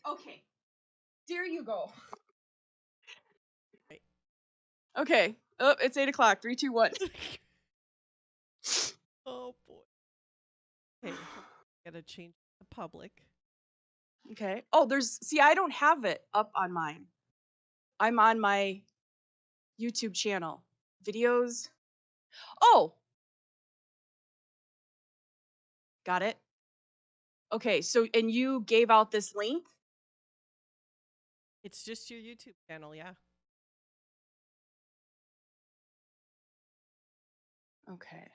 Okay. There you go. Right. Okay. Oh, it's 8 o'clock. 3, 2, 1. Oh boy. Okay, gotta change the public. Okay. Oh, see, I don't have it up on mine. I'm on my YouTube channel. Videos. Oh, got it. Okay. So, and you gave out this link? It's just your YouTube channel, yeah. Okay.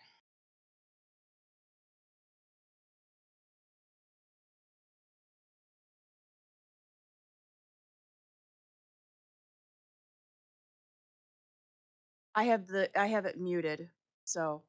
I have it muted. So,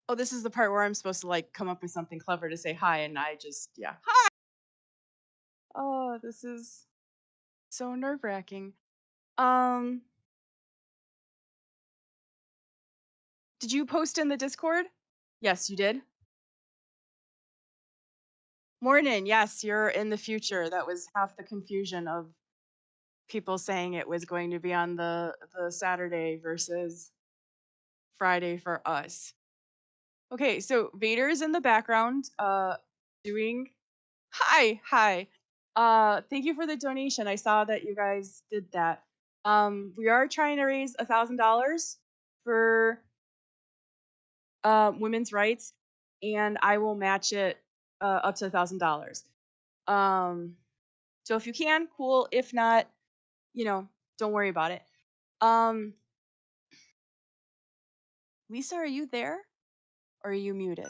oh, this is the part where I'm supposed to like come up with something clever to say hi, and I just, yeah. Hi. Oh, this is so nerve-wracking. Um, did you post in the Discord? Yes, you did. Morning. Yes, you're in the future. That was half the confusion of people saying it was going to be on the Saturday versus Friday for us. Okay, so Vader's in the background doing hi. Thank you for the donation. I saw that you guys did that. We are trying to raise $1,000 for women's rights, and I will match it up to $1,000. Um, so if you can, cool. If not, you know, don't worry about it. Um, Lisa, are you there or are you muted?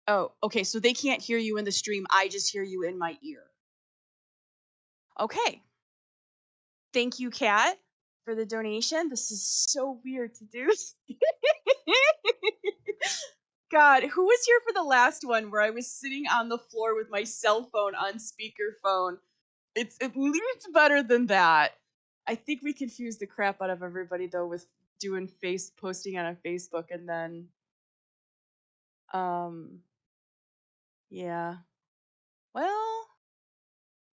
Oh, okay. So they can't hear you in the stream. I just hear you in my ear. Okay. Thank you, Kat, for the donation. This is so weird to do. God, who was here for the last one where I was sitting on the floor with my cell phone on speakerphone? It's at least better than that. I think we confused the crap out of everybody though with doing face posting on a Facebook and then um yeah. Well,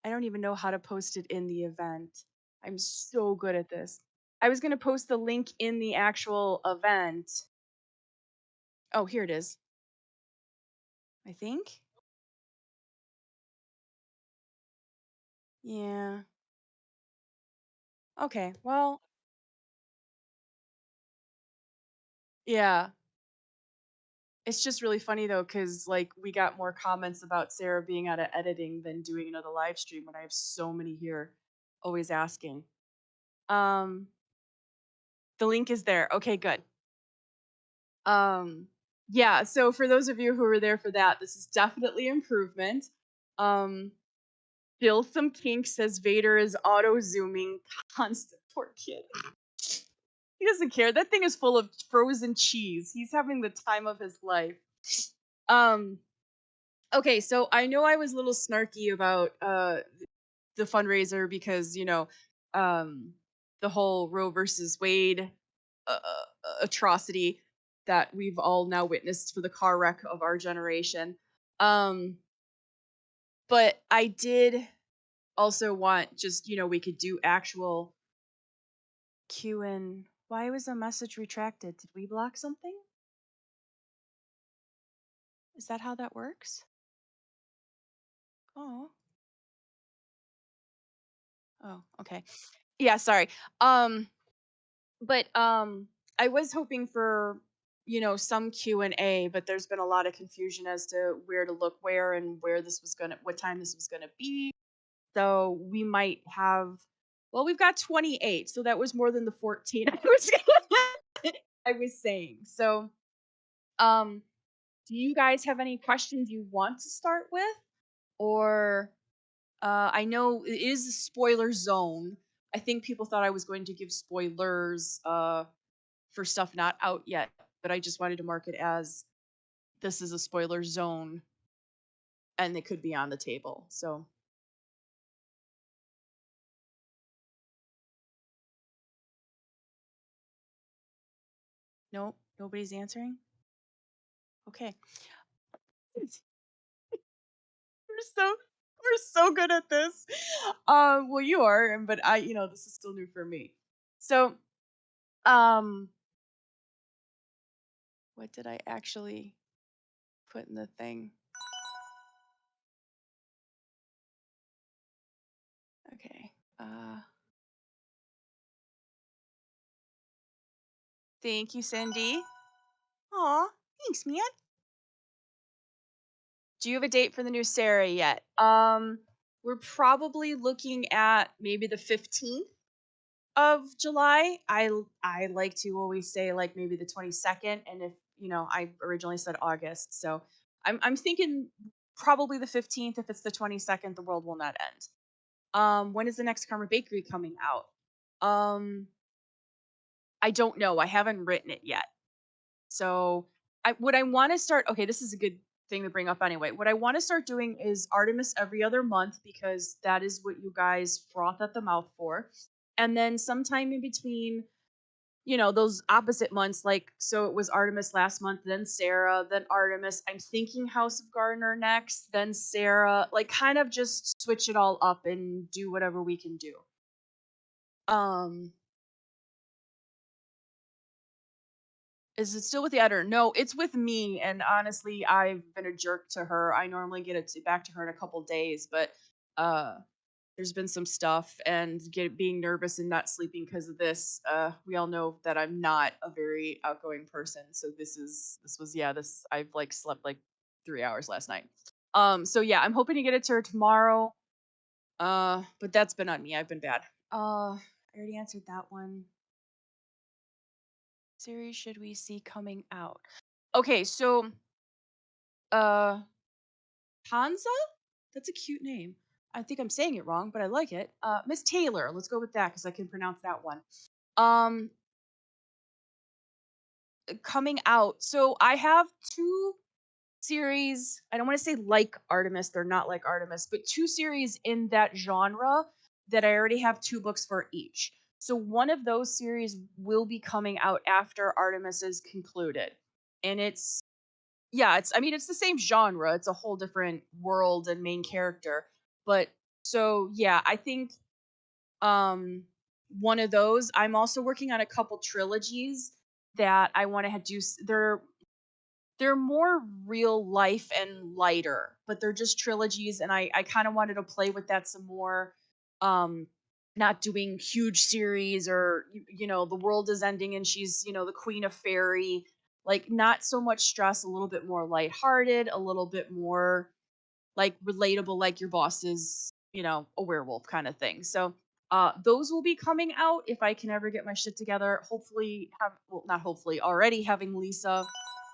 I don't even know how to post it in the event. I'm so good at this. I was going to post the link in the actual event. Oh, here it is. I think. Yeah. Okay. Well, yeah. It's just really funny though, because like we got more comments about Sarah being out of editing than doing another live stream, and I have so many here always asking. Um, the link is there. Okay, good. Um, yeah, so for those of you who were there for that, this is definitely improvement. Um, Still some kink says Vader is auto zooming constant. Poor kid. He doesn't care. That thing is full of frozen cheese. He's having the time of his life. Um, okay, so I know I was a little snarky about the fundraiser because, um the whole Roe versus Wade atrocity that we've all now witnessed for the car wreck of our generation. Um but I did also want just, we could do actual Q and why was a message retracted? Did we block something? Is that how that works? Oh. Oh, okay. Yeah, sorry. Um but I was hoping for, some Q&A, but there's been a lot of confusion as to where to look where and where this was going to what time this was going to be. So we might have well, we've got 28, so that was more than the 14 I was saying. So, um do you guys have any questions you want to start with? Or I know it is a spoiler zone. I think people thought I was going to give spoilers for stuff not out yet, but I just wanted to mark it as this is a spoiler zone and it could be on the table. So, nope, nobody's answering. Okay. We're so good at this. Well, you are, but this is still new for me. So, um, what did I actually put in the thing? Okay. Thank you, Cindy. Aw, thanks, man. Do you have a date for the new Sarah yet? We're probably looking at maybe the 15th of July. I like to always say like maybe the 22nd, and if I originally said August, so I'm thinking probably the 15th. If it's the 22nd, the world will not end. When is the next Karma Bakery coming out? Um, I don't know. I haven't written it yet. So what I want to start. Okay, this is a good thing to bring up anyway. What I want to start doing is Artemis every other month because that is what you guys froth at the mouth for. And then sometime in between, those opposite months, like so it was Artemis last month, then Sarah, then Artemis. I'm thinking House of Gardener next, then Sarah. Like kind of just switch it all up and do whatever we can do. Um Is it still with the editor? No, it's with me, and honestly, I've been a jerk to her. I normally get it back to her in a couple days, but uh there's been some stuff and being nervous and not sleeping because of this. We all know that I'm not a very outgoing person, so this was yeah this I've like slept like 3 hours last night. So yeah, I'm hoping to get it to her tomorrow. But that's been on me. I've been bad. I already answered that one. Series should we see coming out? Okay, so uh Hansa? That's a cute name. I think I'm saying it wrong, but I like it. Miss Taylor. Let's go with that because I can pronounce that one. Um, Coming out. So I have two series. I don't want to say like Artemis. They're not like Artemis, but two series in that genre that I already have two books for each. So one of those series will be coming out after Artemis is concluded, and it's yeah, it's I mean, it's the same genre, it's a whole different world and main character, but so, yeah, I think, um, one of those I'm also working on a couple trilogies that I wanna do they're more real life and lighter, but they're just trilogies, and I kinda wanted to play with that some more, um, not doing huge series or, the world is ending and she's, the queen of fairy, like, not so much stress, a little bit more lighthearted, a little bit more, like, relatable, like your boss is, a werewolf kinda thing. So, those will be coming out if I can ever get my shit together. Hopefully not hopefully, already having Lisa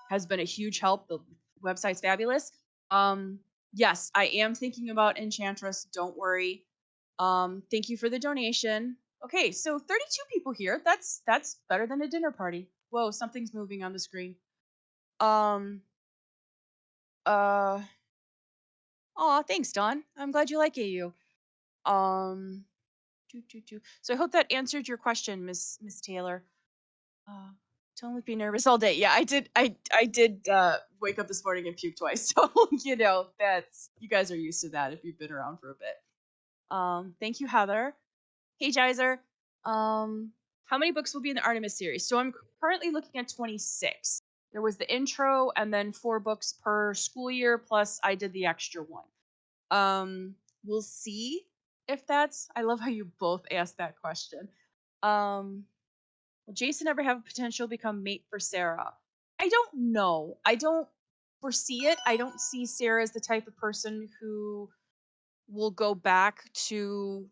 has been a huge help. The website's fabulous. Um, yes, I am thinking about Enchantress. Don't worry. Thank you for the donation. Okay, so 32 people here. That's better than a dinner party. Whoa, something's moving on the screen. Um, uh, Aw, thanks, Don. I'm glad you like AU. Um, So I hope that answered your question, Miss Taylor. Uh, don't be nervous all day. Yeah, I did. I did wake up this morning and puke twice. So that's you guys are used to that if you've been around for a bit. Thank you, Heather. Hey, Jizer. Um, how many books will be in the Artemis series? So I'm currently looking at 26. There was the intro and then 4 books per school year. Plus, I did the extra one. We'll see if that's. I love how you both asked that question. Um, Will Jason ever have a potential become mate for Sarah? I don't know. I don't foresee it. I don't see Sarah as the type of person who will go back to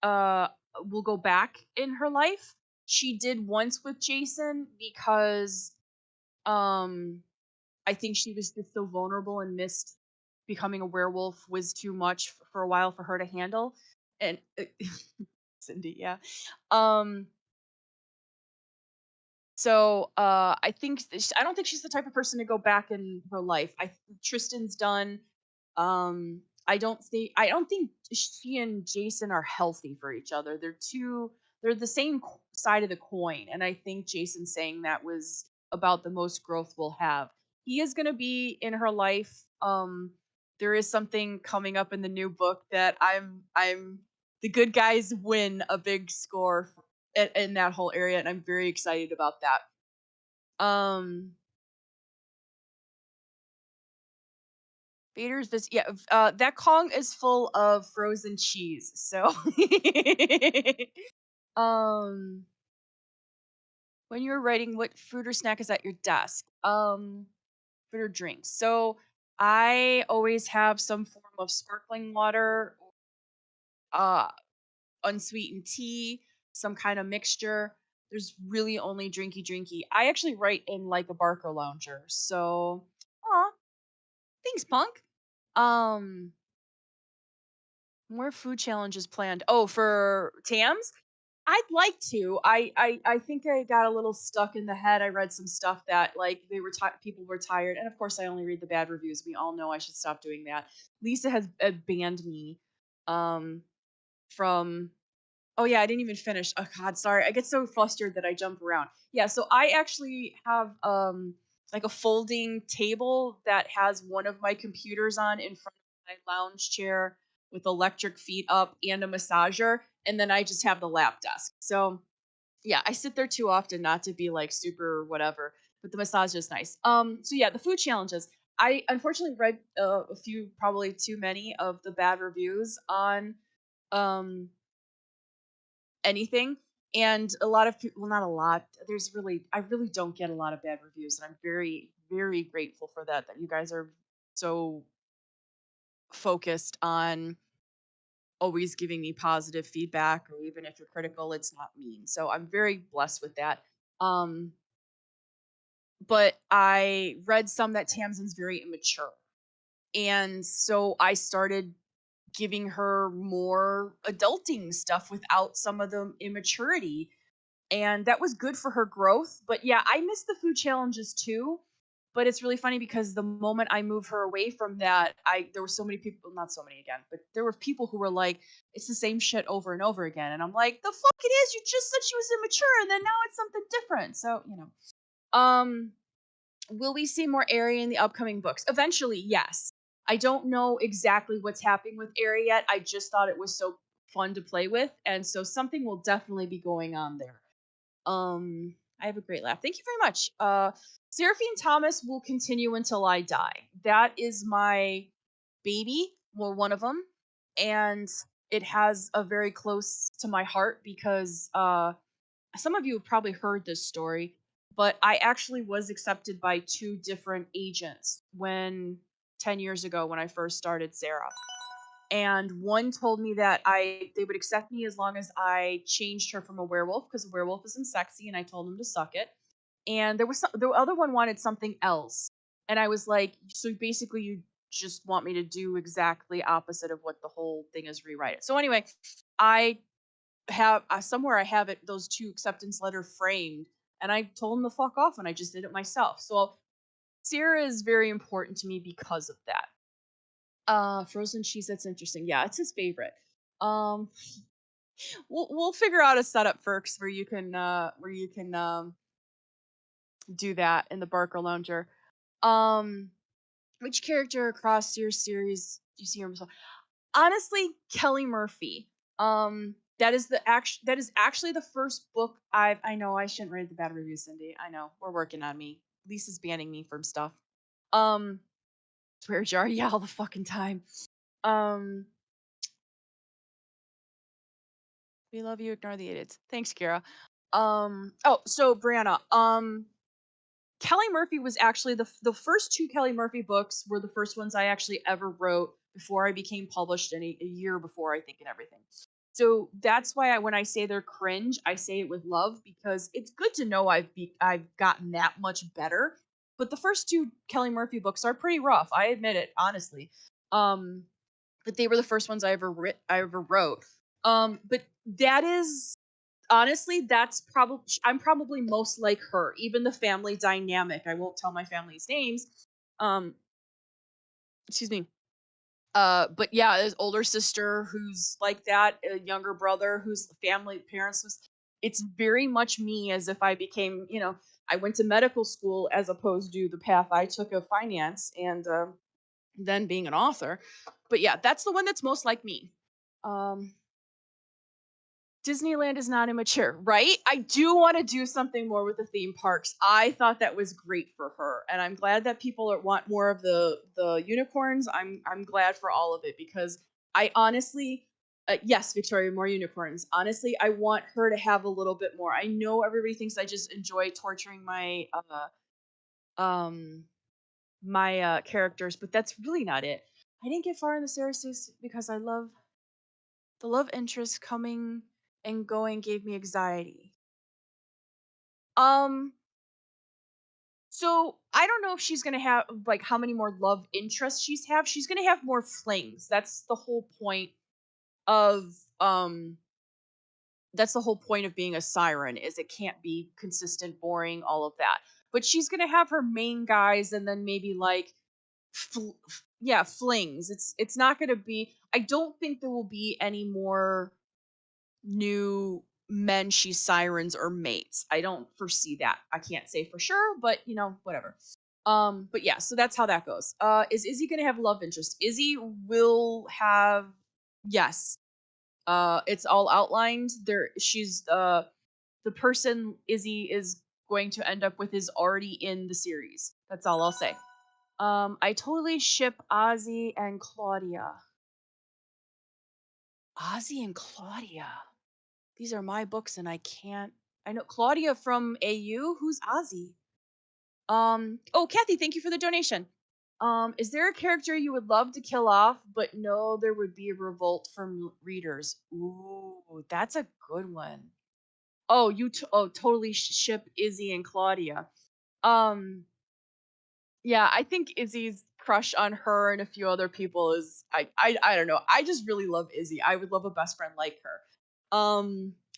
uh will go back in her life. She did once with Jason because um I think she was just so vulnerable and missed becoming a werewolf was too much for a while for her to handle. And Cindy, yeah. Um I don't think she's the type of person to go back in her life. Tristan's done. I don't think she and Jason are healthy for each other. They're the same side of the coin, and I think Jason saying that was about the most growth we'll have. He is going to be in her life. There is something coming up in the new book that I'm the good guys win a big score in that whole area, and I'm very excited about that. Um, Vader's this yeah, that Kong is full of frozen cheese. So, um, when you're writing, what fruit or snack is at your desk? Fruit or drinks. So, I always have some form of sparkling water, uh, unsweetened tea, some kind of mixture. There's really only drinky. I actually write in like a Barker lounger. So, aw, thanks, Punk. Um, more food challenges planned. Oh, for Tams? I'd like to. I think I got a little stuck in the head. I read some stuff that like people were tired, and of course I only read the bad reviews. We all know I should stop doing that. Lisa has banned me um from Oh yeah, I didn't even finish. Oh god, sorry. I get so flustered that I jump around. Yeah, so I actually have like a folding table that has one of my computers on in front of my lounge chair with electric feet up and a massager, and then I just have the lap desk. So yeah, I sit there too often not to be like super whatever, but the massage is nice. So yeah, the food challenges. I unfortunately read a few, probably too many of the bad reviews on um anything. And a lot of people, well, not a lot. I really don't get a lot of bad reviews, and I'm very, very grateful for that. That you guys are so focused on always giving me positive feedback, or even if you're critical, it's not mean. So I'm very blessed with that. Um, but I read some that Tamsin's very immature. And so I started giving her more adulting stuff without some of the immaturity. And that was good for her growth. But yeah, I miss the food challenges too. But it's really funny because the moment I moved her away from that, I there were so many people, not so many again, but there were people who were like, it's the same shit over and over again. And I'm like, the fuck it is. You just said she was immature and then now it's something different. So, will we see more Aerie in the upcoming books? Eventually, yes. I don't know exactly what's happening with Aerie yet. I just thought it was so fun to play with, and so something will definitely be going on there. I have a great laugh. Thank you very much. Seraphine Thomas will continue until I die. That is my baby, well, one of them, and it has a very close to my heart because some of you have probably heard this story, but I actually was accepted by two different agents when 10 years ago when I first started Sarah. And one told me that they would accept me as long as I changed her from a werewolf because a werewolf isn't sexy, and I told them to suck it. And the other one wanted something else. And I was like, so basically you just want me to do exactly opposite of what the whole thing is, rewrite it. So anyway, I have somewhere I have it, those two acceptance letter framed, and I told him to fuck off, and I just did it myself. So Sierra is very important to me because of that. Frozen cheese, that's interesting. Yeah, it's his favorite. Um, we'll figure out a setup first where you can do that in the Barker Lounger. Um, which character across your series do you see yourself? Honestly, Kelly Murphy. That is actually the first book I know I shouldn't read the bad reviews, Cindy. I know. We're working on me. Lisa's banning me from stuff. Um Swear jar, yeah, all the fucking time. Um we love you, ignore the idiots. Thanks, Kira. Oh, so Brianna, Kelly Murphy was actually the first two Kelly Murphy books were the first ones I actually ever wrote before I became published, and a year before, I think, and everything. So that's why when I say they're cringe, I say it with love because it's good to know I've gotten that much better. But the first two Kelly Murphy books are pretty rough. I admit it, honestly. Um, but they were the first ones I ever wrote. But that is honestly, that's probably I'm probably most like her. Even the family dynamic. I won't tell my family's names. Um, excuse me. But yeah, there's older sister who's like that, a younger brother who's family parents was. It's very much me as if I became, I went to medical school as opposed to the path I took of finance and then being an author. But yeah, that's the one that's most like me. Um, Disneyland is not immature, right? I do want to do something more with the theme parks. I thought that was great for her, and I'm glad that people want more of the unicorns. I'm glad for all of it because I honestly, yes, Victoria, more unicorns. Honestly, I want her to have a little bit more. I know everybody thinks I just enjoy torturing um my characters, but that's really not it. I didn't get far in the series because I love the love interest coming and going gave me anxiety. Um, so I don't know if she's gonna have like how many more love interests she's gonna have more flings. Of um that's the whole point of being a siren is it can't be consistent, boring, all of that. But she's gonna have her main guys and then maybe like yeah, flings. It's not gonna be I don't think there will be any more new men she's sirens or mates. I don't foresee that. I can't say for sure, but whatever. But yeah, so that's how that goes. Is Izzy gonna have love interest? Izzy will have yes. It's all outlined. She's the person Izzy is going to end up with is already in the series. That's all I'll say. I totally ship Ozzy and Claudia. Ozzy and Claudia. These are my books and I can't. I know Claudia from AU. Who's Ozzy? Oh, Kathy, thank you for the donation. Is there a character you would love to kill off, but no, there would be a revolt from readers? Ooh, that's a good one. Oh, oh, totally ship Izzy and Claudia. Um, yeah, I think Izzy's crush on her and a few other people is I don't know. I just really love Izzy. I would love a best friend like her.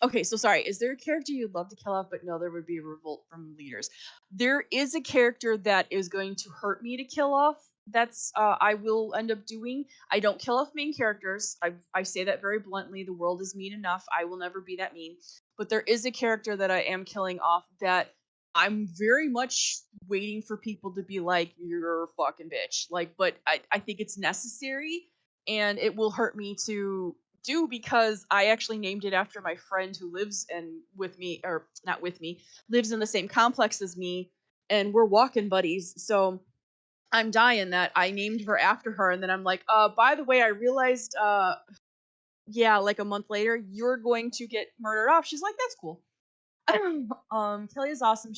Okay, so sorry. Is there a character you'd love to kill off, but no, there would be a revolt from leaders? There is a character that is going to hurt me to kill off. That's I will end up doing. I don't kill off main characters. I say that very bluntly. The world is mean enough. I will never be that mean. But there is a character that I am killing off that I'm very much waiting for people to be like, "You're a fucking bitch." Like, but I think it's necessary, and it will hurt me to do because I actually named it after my friend who lives and with me, or not with me, lives in the same complex as me, and we're walking buddies. So I'm dying that I named her after her, and then I'm like, by the way, I realized, yeah, like a month later, you're going to get murdered off. She's like, that's cool. Kelly is awesome.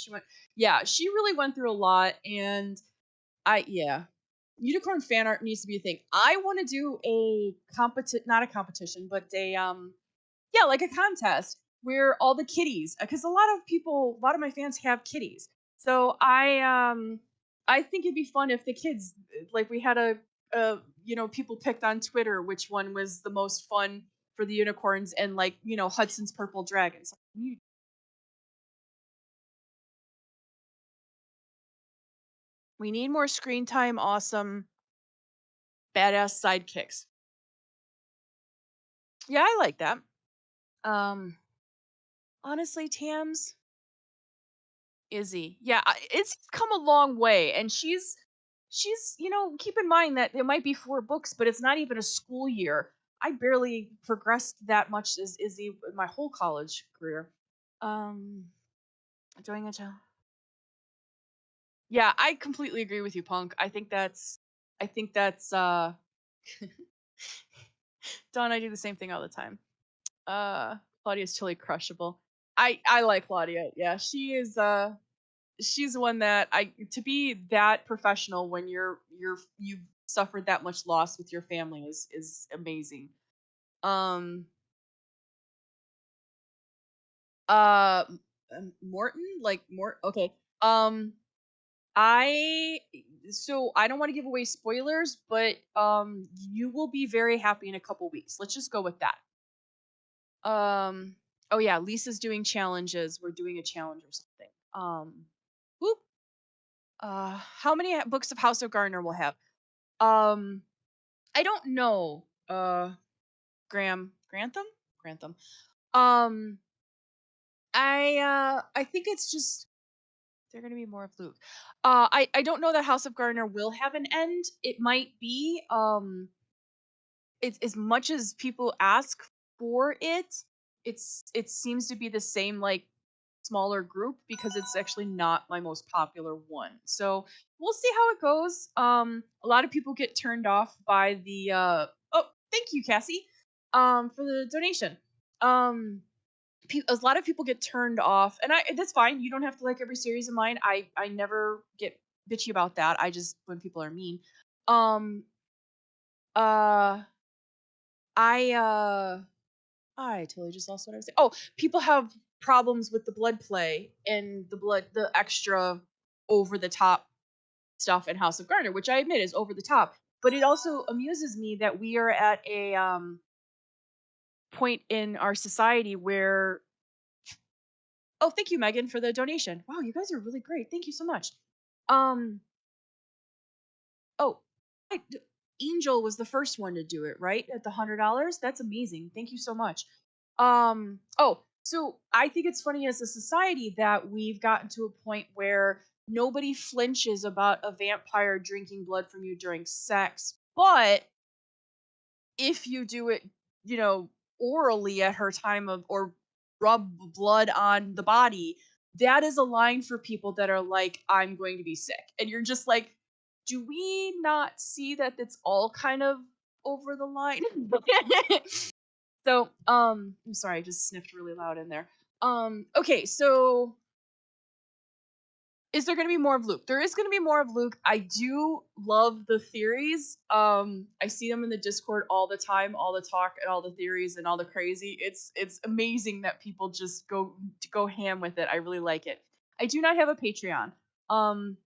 Yeah, she really went through a lot, and yeah, unicorn fan art needs to be a thing. I want to do a not a competition, but yeah, like a contest where all the kitties, because a lot of my fans have kitties. So I think it'd be fun if the kids, like we had people picked on Twitter which one was the most fun for the unicorns, and like, Hudson's purple dragons. We need more screen time, awesome, badass sidekicks. Yeah, I like that. Um, Honestly, Tams, Izzy. Yeah, it's come a long way, and she's keep in mind that there might be 4 books, but it's not even a school year. I barely progressed that much as Izzy in my whole college career. Um, doing a job. Yeah, I completely agree with you, Punk. I think that's Don, I do the same thing all the time. Claudia's totally crushable. I like Claudia. Yeah, she's one that I to be that professional when you've suffered that much loss with your family is amazing. Um uh Morton, like Mort okay. I so I don't want to give away spoilers, but you will be very happy in a couple weeks. Let's just go with that. Um oh yeah, Lisa's doing challenges. We're doing a challenge or something. Whoop. How many books of House of Gardner will have? Um I don't know. Grantham? Grantham. Um I think it's just they're gonna be more of Luke. I don't know that House of Gardner will have an end. It might be it's as much as people ask for it, it seems to be the same like smaller group because it's actually not my most popular one. So we'll see how it goes. A lot of people get turned off by the oh, thank you, Cassie, for the donation. Um a lot of people get turned off, and that's fine. You don't have to like every series of mine. I never get bitchy about that. I just when people are mean. Um uh I I totally just lost what I was saying. Oh, people have problems with the blood play and the extra over the top stuff in House of Garner, which I admit is over the top. But it also amuses me that we are at a point in our society where oh, thank you, Megan, for the donation. Wow, you guys are really great. Thank you so much. Um, oh, Angel was the first one to do it, right? At the $100. That's amazing. Thank you so much. Oh, so I think it's funny as a society that we've gotten to a point where nobody flinches about a vampire drinking blood from you during sex, but if you do it, you know, orally at her time of or rub blood on the body, that is a line for people that are like, I'm going to be sick. And you're just like, do we not see that it's all kind of over the line? So, I'm sorry, I just sniffed really loud in there. Okay, so is there going to be more of Luke? There is going to be more of Luke. I do love the theories. I see them in the Discord all the time, all the talk and all the theories and all the crazy. It's amazing that people just go ham with it. I really like it. I do not have a Patreon. Um,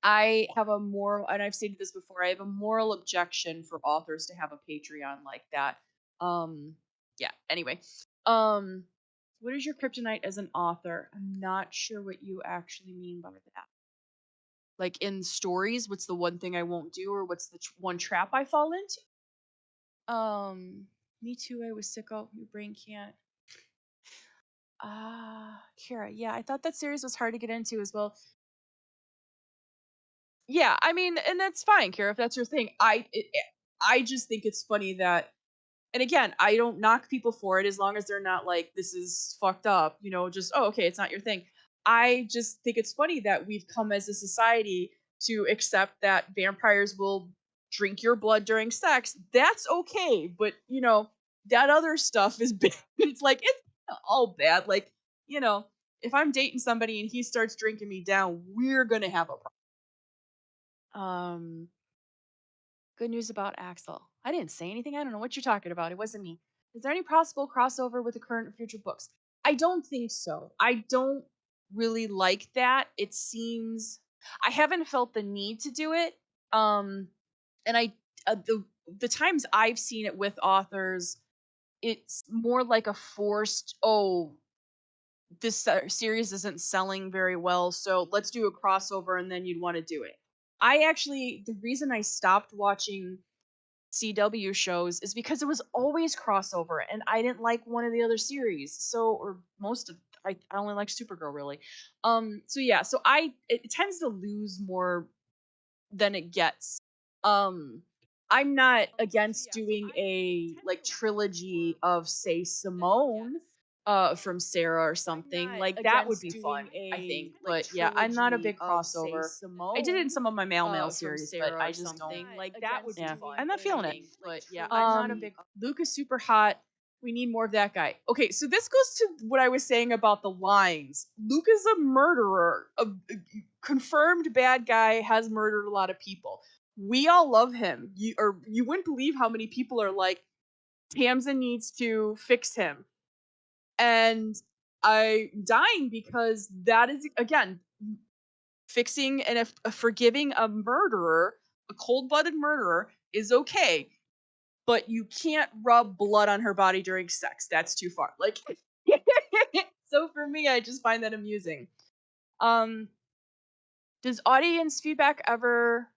I have a moral, and I've stated this before. I have a moral objection for authors to have a Patreon like that. Um, yeah. Anyway, um, what is your kryptonite as an author? I'm not sure what you actually mean by that. Like in stories, what's the one thing I won't do, or what's the one trap I fall into? Me too. I was sick. Oh, your brain can't. Kara. Yeah, I thought that series was hard to get into as well. Yeah, I mean, and that's fine, Kara, if that's your thing. I just think it's funny that, and again, I don't knock people for it as long as they're not like, this is fucked up, just, oh, okay, it's not your thing. I just think it's funny that we've come as a society to accept that vampires will drink your blood during sex. That's okay, but that other stuff is bad. It's like it's not all bad. Like, you know, if I'm dating somebody and he starts drinking me down, we're gonna have a problem. Um, Good news about Axel. I didn't say anything. I don't know what you're talking about. It wasn't me. Is there any possible crossover with the current or future books? I don't think so. I don't really like that. It seems I haven't felt the need to do it. And the times I've seen it with authors, it's more like a forced, oh, this series isn't selling very well, so let's do a crossover, and then you'd want to do it. The reason I stopped watching CW shows is because it was always crossover, and I didn't like one of the other series. So, or most of, I only like Supergirl really. So yeah, so it tends to lose more than it gets. Um, I'm not against doing a like trilogy of, say, Simone from Sarah or something. Like that would be fun, I think. But yeah, I'm not a big crossover. I did it in some of my mail series, but I just don't. Yeah, I'm not feeling it. Luke is super hot. We need more of that guy. Okay, so this goes to what I was saying about the lines. Luke is a murderer, a confirmed bad guy, has murdered a lot of people. We all love him. You wouldn't believe how many people are like, Tamsin needs to fix him. And I'm dying because that is, again, fixing and forgiving a murderer, a cold-blooded murderer, is okay, but you can't rub blood on her body during sex. That's too far. Like, so for me, I just find that amusing. Does audience feedback ever?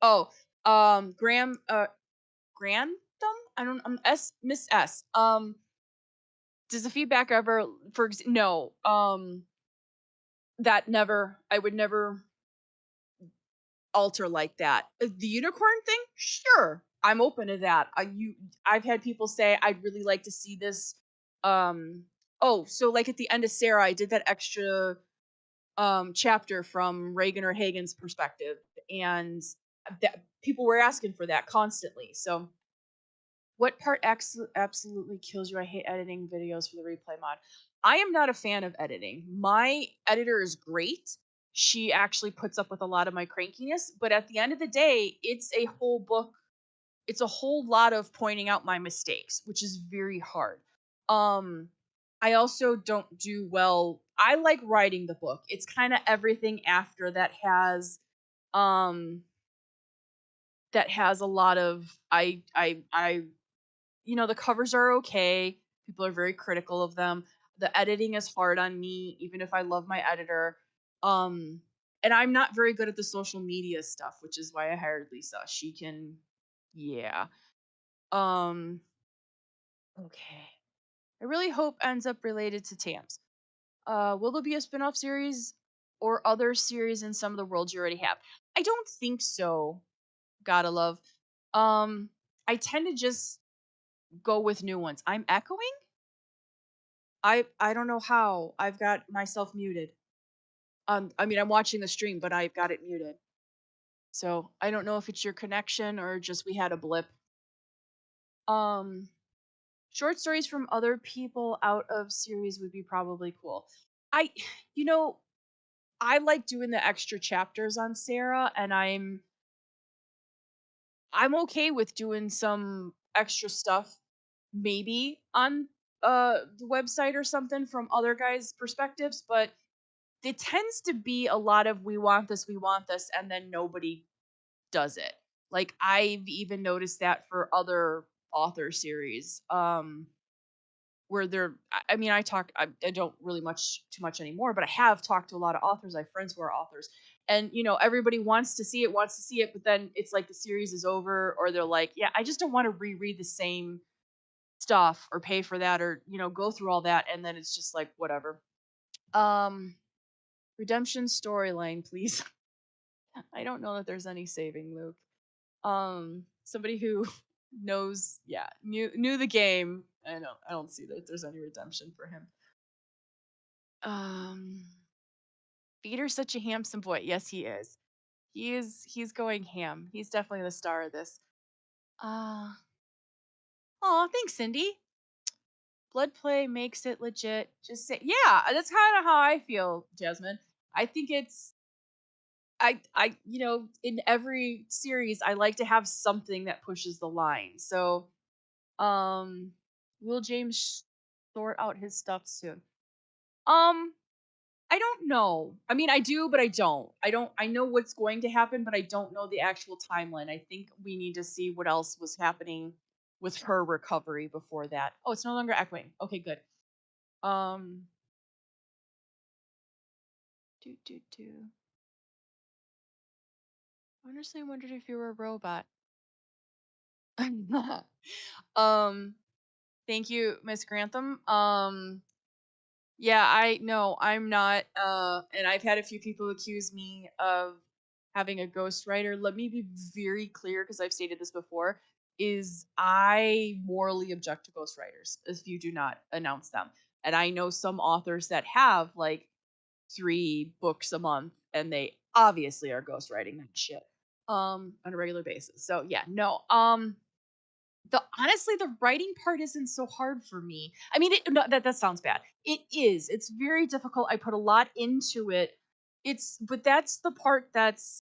Oh, Graham, Grandom. I don't. S Miss S. Does the feedback ever? No. That never. I would never alter like that. The unicorn thing, sure, I'm open to that. I've had people say I'd really like to see this. Oh, so like at the end of Sarah, I did that extra chapter from Reagan or Hagen's perspective, and that people were asking for that constantly. So, what part absolutely kills you? I hate editing videos for the replay mod. I am not a fan of editing. My editor is great. She actually puts up with a lot of my crankiness, but at the end of the day, it's a whole book. It's a whole lot of pointing out my mistakes, which is very hard. Um, I also don't do well. I like writing the book. It's kind of everything after um that has a lot of the covers are okay. People are very critical of them. The editing is hard on me, even if I love my editor. Um, and I'm not very good at the social media stuff, which is why I hired Lisa. She can, yeah. Um, okay. I really hope ends up related to Tams. Will there be a spin-off series or other series in some of the worlds you already have? I don't think so. Gotta love. I tend to just go with new ones. I'm echoing? I don't know how. I've got myself muted. I mean, I'm watching the stream, but I've got it muted. So I don't know if it's your connection or just we had a blip. Um, Short stories from other people out of series would be probably cool. I, you know, I like doing the extra chapters on Sarah, and I'm okay with doing some extra stuff, maybe on the website or something from other guys' perspectives, but it tends to be a lot of we want this, and then nobody does it. Like I've even noticed that for other author series. Where they're I mean, I don't really much too much anymore, but I have talked to a lot of authors. I have friends who are authors. And everybody wants to see it, but then it's like the series is over, or they're like, yeah, I just don't want to reread the same stuff or pay for that, or go through all that, and then it's just like whatever. Um Redemption storyline, please. I don't know that there's any saving Luke. Somebody who knew the game. I don't see that there's any redemption for him. Um Peter's such a handsome boy. Yes, he is. He's going ham. He's definitely the star of this. Uh Oh, thanks, Cindy. Blood play makes it legit. Just say yeah, that's kind of how I feel, Jasmine. I think it's in every series I like to have something that pushes the line. So Um, will James sort out his stuff soon? Um, I don't know. I mean, I do, but I don't. I know what's going to happen, but I don't know the actual timeline. I think we need to see what else was happening with her recovery before that. Oh, it's no longer echoing. Okay, good. Um, do. Honestly, wondered if you were a robot. um, Thank you, Miss Grantham. Yeah, I no, I'm not. And I've had a few people accuse me of having a ghostwriter. Let me be very clear because I've stated this before. Is I morally object to ghostwriters if you do not announce them. And I know some authors that have like 3 books a month, and they obviously are ghostwriting that shit on a regular basis. So yeah, no. The writing part isn't so hard for me. I mean, no, that sounds bad. It is. It's very difficult. I put a lot into it. But that's the part that's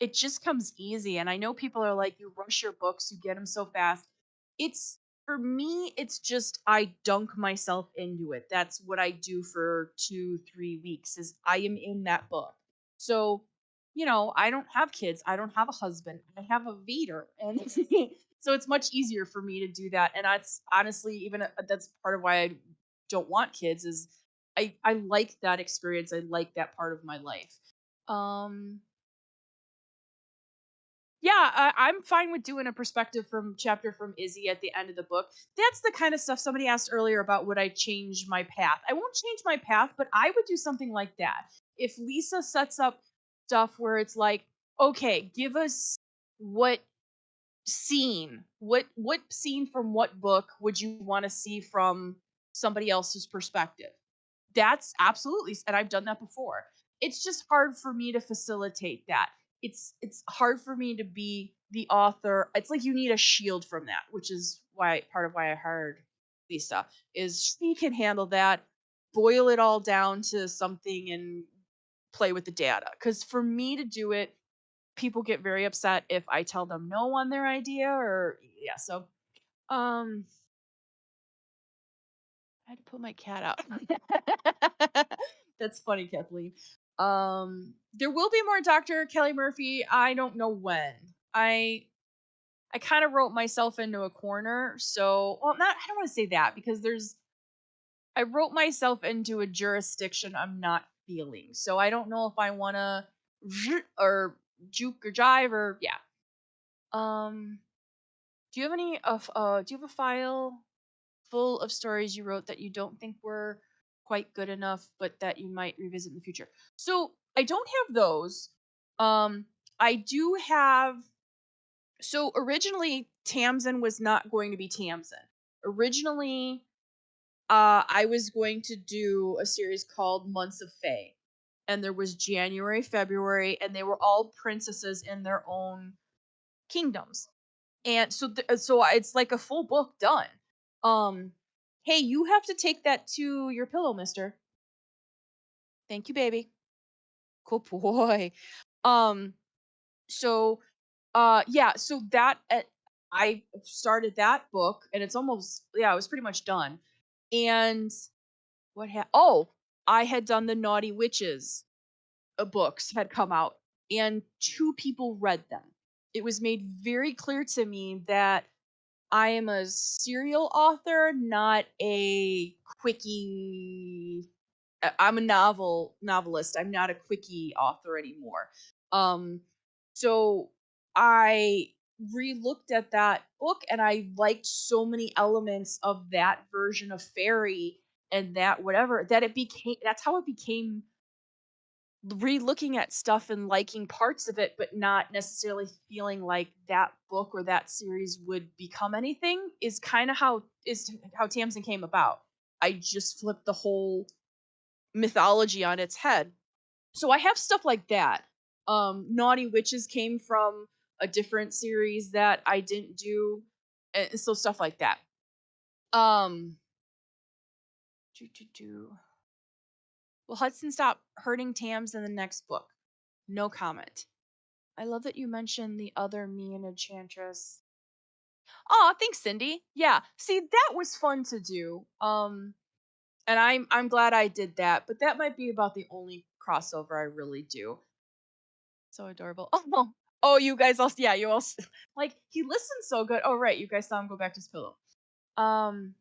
it just comes easy. And I know people are like, you rush your books, you get them so fast. It's For me, it's just I dunk myself into it. That's what I do for 2, 3 weeks. Is I am in that book. So, I don't have kids. I don't have a husband. I have a Vader, and so it's much easier for me to do that. And that's honestly even that's part of why I don't want kids. Is I like that experience. I like that part of my life. Um yeah, I'm fine with doing a perspective from chapter from Izzy at the end of the book. That's the kind of stuff somebody asked earlier about would I change my path. I won't change my path, but I would do something like that. If Lisa sets up stuff where it's like, okay, give us what what scene from what book would you want to see from somebody else's perspective? That's absolutely, and I've done that before. It's just hard for me to facilitate that. It's hard for me to be the author. It's like you need a shield from that, which is why part of why I hired Lisa is she can handle that, boil it all down to something and play with the data. Cuz for me to do it, people get very upset if I tell them no on their idea or yeah, so um I had to put my cat out. That's funny, Kathleen. There will be more Dr. Kelly Murphy. I don't know when. I kind of wrote myself into a corner. So, well, not I don't want to say that because I wrote myself into a jurisdiction I'm not feeling. So I don't know if I want to or juke or jive or yeah. Um, do you have a file full of stories you wrote that you don't think were quite good enough, but that you might revisit in the future? So I don't have those. Um, I do have. So originally, Tamsin was not going to be Tamsin. Originally, I was going to do a series called Months of Fae, and there was January, February, and they were all princesses in their own kingdoms. And so it's like a full book done. Um, hey, you have to take that to your pillow, mister. Thank you, baby. Cool boy. Um, so yeah, so I started that book and it's almost, yeah, it was pretty much done. And oh, I had done the Naughty Witches books had come out and two people read them. It was made very clear to me that I am a serial author, not a quickie. I'm a novelist. I'm not a quickie author anymore. Um, so I re-looked at that book and I liked so many elements of that version of fairy and that whatever that it became. That's how it became re-looking at stuff and liking parts of it, but not necessarily feeling like that book or that series would become anything is kind of how Tamsin came about. I just flipped the whole mythology on its head. So I have stuff like that. Naughty Witches came from a different series that I didn't do, and so stuff like that. Um, do, do, do. Will Hudson stop hurting Tams in the next book? No comment. I love that you mentioned the other me and Enchantress. Oh, thanks, Cindy. Yeah, see, that was fun to do. And I'm glad I did that. But that might be about the only crossover I really do. So adorable. Oh, you guys also, yeah, you also like he listens so good. Oh, right, you guys saw him go back to his pillow. Um,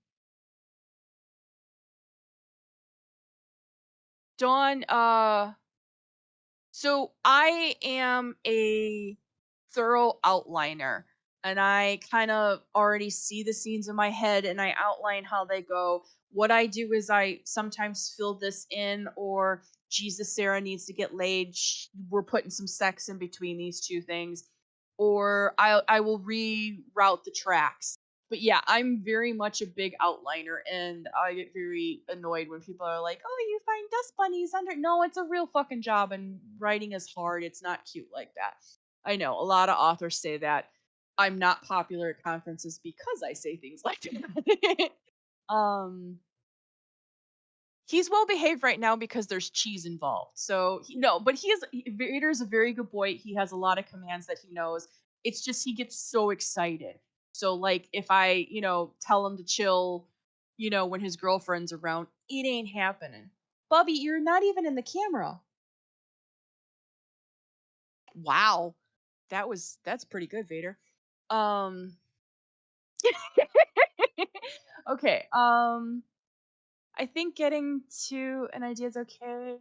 Dawn, so I am a thorough outliner and I kind of already see the scenes in my head and I outline how they go. What I do is I sometimes fill this in or Jesus Sarah needs to get laid. We're putting some sex in between these two things or I will reroute the tracks. But yeah, I'm very much a big outliner and I get very annoyed when people are like, "Oh, you find dust bunnies under." No, it's a real fucking job and writing is hard. It's not cute like that. I know a lot of authors say that. I'm not popular at conferences because I say things like that. um He's well behaved right now because there's cheese involved. So no, but Vader's a very good boy. He has a lot of commands that he knows. It's just he gets so excited. So like if I, tell him to chill, when his girlfriend's around, it ain't happening. Bubby, you're not even in the camera. Wow. That's pretty good, Vader. Um okay. I think getting to an idea is okay.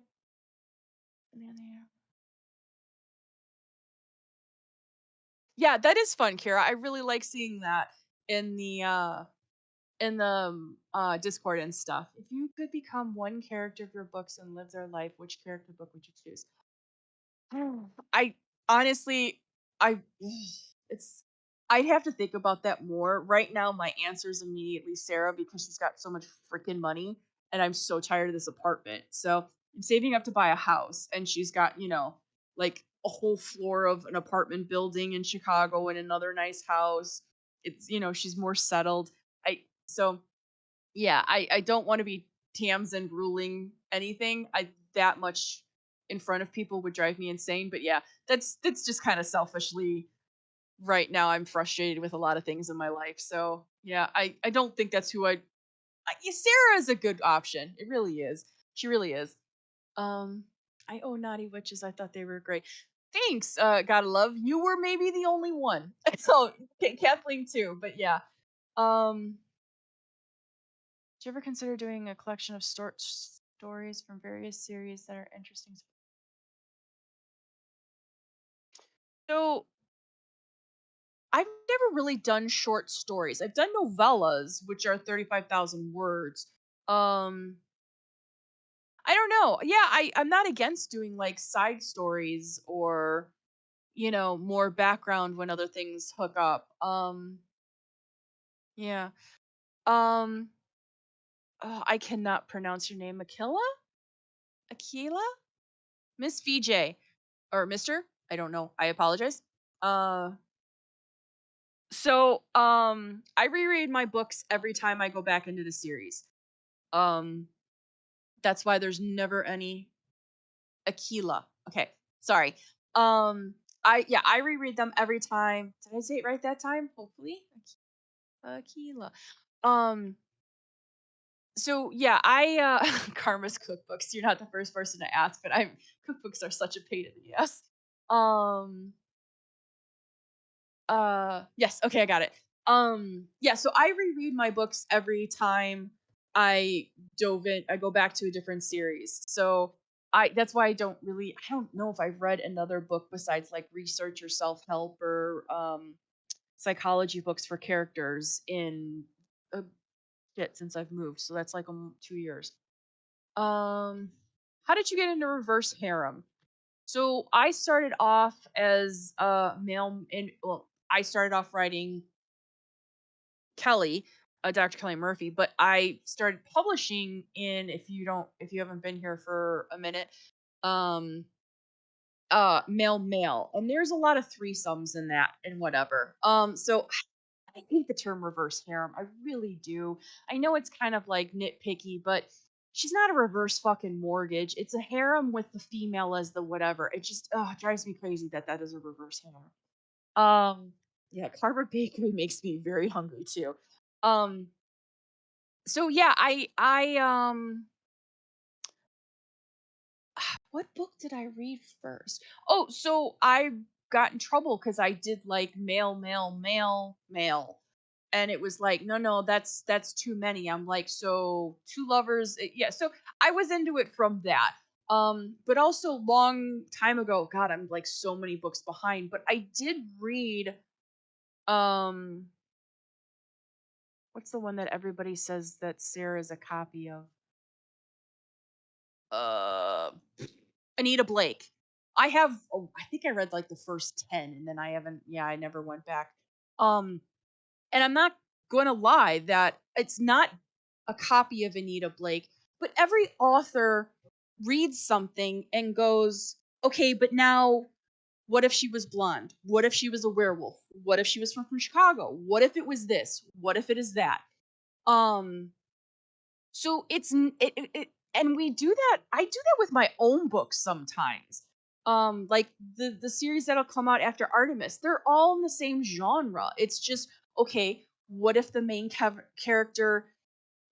Yeah, that is fun, Kira. I really like seeing that in the Discord and stuff. If you could become one character of your books and live their life, which character book would you choose? I honestly, I it's I'd have to think about that more. Right now, my answer is immediately Sarah because she's got so much freaking money, and I'm so tired of this apartment. So I'm saving up to buy a house, and she's got like a whole floor of an apartment building in Chicago and another nice house. It's she's more settled. I so yeah, I don't want to be Tamsin ruling anything. I that much in front of people would drive me insane. But yeah, that's just kind of selfishly right now. I'm frustrated with a lot of things in my life. So yeah, I don't think that's who yeah, Sarah is a good option. It really is. She really is. Um, I owe Naughty Witches. I thought they were great. Thanks, gotta love. You were maybe the only one. So Kathleen too. But yeah. Um, Do you ever consider doing a collection of stories from various series that are interesting? So I've never really done short stories. I've done novellas, which are 35,000 words. Um, I don't know. Yeah, I'm not against doing like side stories or more background when other things hook up. Yeah. Um, oh, I cannot pronounce your name, Aquila. Aquila. Miss VJ or Mr. I don't know. I apologize. Uh, I reread my books every time I go back into the series. Um, that's why there's never any Aquila. Okay, sorry. Um, I reread them every time. Did I say it right that time? Hopefully, Aquila. Um, Karma's cookbooks. You're not the first person to ask, but I'm cookbooks are such a pain in the ass. Um, yes, okay, I got it. Yeah, so I reread my books every time I I go back to a different series. So I that's why I don't know if I've read another book besides like research or self-help or psychology books for characters in a bit since I've moved. So that's like 2 years. Um how did you get into reverse harem? So I started off as a male in well, I started off writing Kelly, Dr. Kelly Murphy, but I started publishing in if you haven't been here for a minute, um male, and there's a lot of threesomes in that and whatever. So I hate the term reverse harem. I really do. I know it's kind of like nitpicky, but she's not a reverse fucking mortgage. It's a harem with the female as the whatever. It just it drives me crazy that that is a reverse harem. Yeah, Carver Bakery makes me very hungry too. Um, I what book did I read first? Oh, so I got in trouble because I did like male, and it was like, no, no, that's too many. I'm like, so two lovers, yeah. So I was into it from that. But also long time ago, God, I'm like so many books behind. But I did read um what's the one that everybody says that Sarah is a copy of? Uh, Anita Blake. I think I read like the first 10 and then I haven't, yeah, I never went back. Um, and I'm not going to lie that it's not a copy of Anita Blake, but every author reads something and goes, okay, but now what if she was blonde? What if she was a werewolf? What if she was from Chicago? What if it was this? What if it is that? Um, So it's and we do that. I do that with my own books sometimes. Like the series that'll come out after Artemis, they're all in the same genre. It's just okay. What if the main character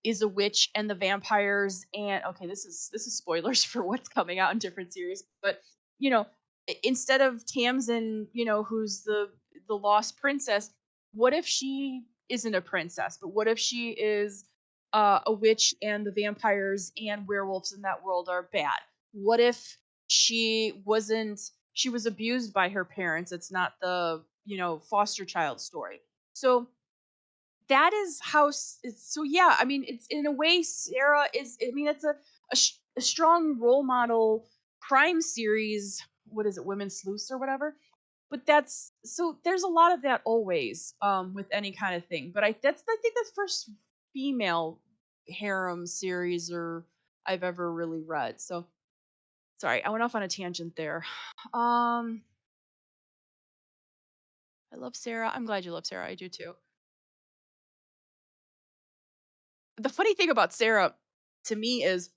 is a witch and the vampires and okay, this is spoilers for what's coming out in different series, but you know, instead of Tamsin, who's the lost princess, what if she isn't a princess, but what if she is a witch and the vampires and werewolves in that world are bad? What if she was abused by her parents? It's not the, foster child story. So that is how so yeah, I mean, it's in a way Sarah is, I mean, it's a strong role model crime series. What is it, Women's Sleuths or whatever? But that's so there's a lot of that always with any kind of thing. But I think the first female harem series or I've ever really read. So sorry, I went off on a tangent there. um I love Sarah. I'm glad you love Sarah. I do too. The funny thing about Sarah to me is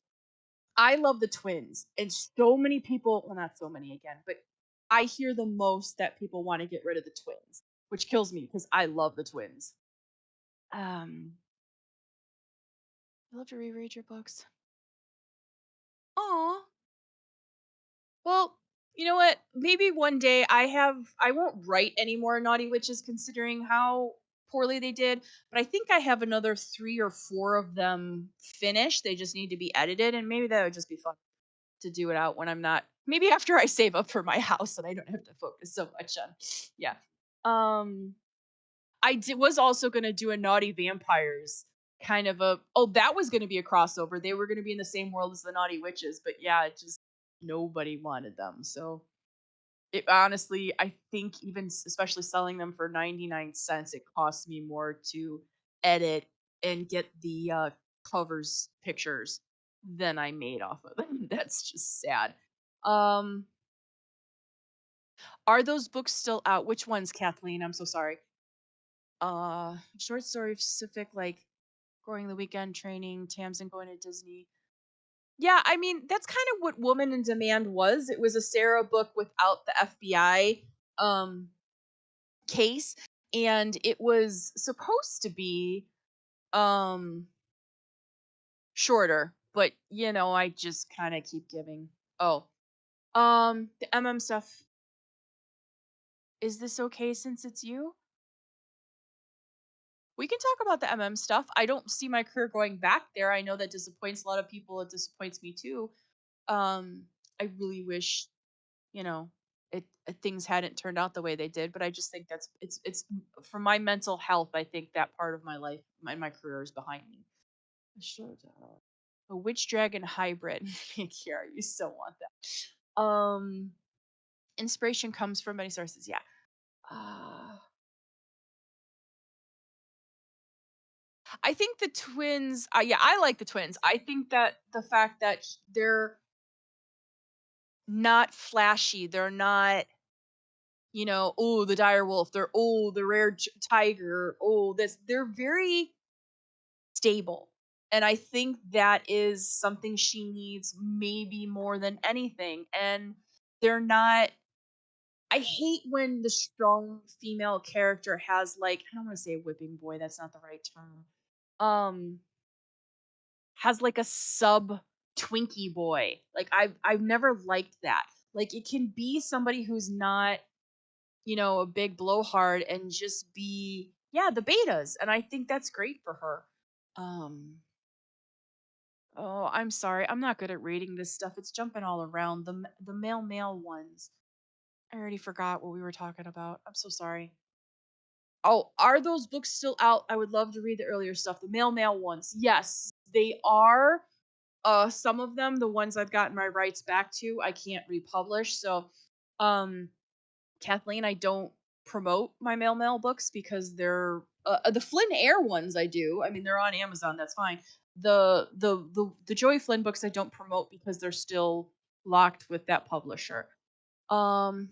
I love the twins, and so many people, well, not so many again, but I hear the most that people want to get rid of the twins, which kills me because I love the twins. Um, I love to reread your books. Aw. Well, you know what? Maybe one day I won't write any more Naughty Witches considering how poorly they did, but I think I have another 3 or 4 of them finished. They just need to be edited, and maybe that would just be fun to do it out when I'm not, maybe after I save up for my house and I don't have to focus so much on, yeah. Um was also going to do a Naughty Vampires kind of that was going to be a crossover. They were going to be in the same world as the Naughty Witches, but yeah, it just nobody wanted them. So it honestly, I think even especially selling them for 99 cents, it cost me more to edit and get the covers pictures than I made off of them. That's just sad. Um, are those books still out? Which ones, Kathleen? I'm so sorry. Short story specific, like Growing the Weekend, Training, Tamsin Going to Disney. Yeah, I mean, that's kind of what Woman in Demand was. It was a Sarah book without the FBI um case, and it was supposed to be um shorter, but I just kind of keep giving. Oh, the stuff. Is this okay since it's you? We can talk about the stuff. I don't see my career going back there. I know that disappoints a lot of people. It disappoints me too. Um, I really wish, you know, things hadn't turned out the way they did, but I just think it's for my mental health. I think that part of my life, my career is behind me. Showed a witch dragon hybrid. Kiara, you still want that? Inspiration comes from many sources. Yeah. Uh, I think the twins. Yeah, I like the twins. I think that the fact that they're not flashy, they're not, oh, the dire wolf. They're the rare tiger. Oh, this. They're very stable. And I think that is something she needs maybe more than anything. And they're not. I hate when the strong female character has, like, I don't want to say a whipping boy, that's not the right term. Um has like a sub Twinkie boy. Like I've never liked that. Like it can be somebody who's not, a big blowhard and just be, yeah, the betas. And I think that's great for her. Um oh, I'm sorry. I'm not good at reading this stuff. It's jumping all around. The male ones. I already forgot what we were talking about. I'm so sorry. Oh, are those books still out? I would love to read the earlier stuff. The male ones. Yes, they are. Some of them, the ones I've gotten my rights back to, I can't republish. So, um, Kathleen, I don't promote my mail books because they're the Flynn Air ones I do. I mean, they're on Amazon. That's fine. The Joy Flynn books I don't promote because they're still locked with that publisher. Um,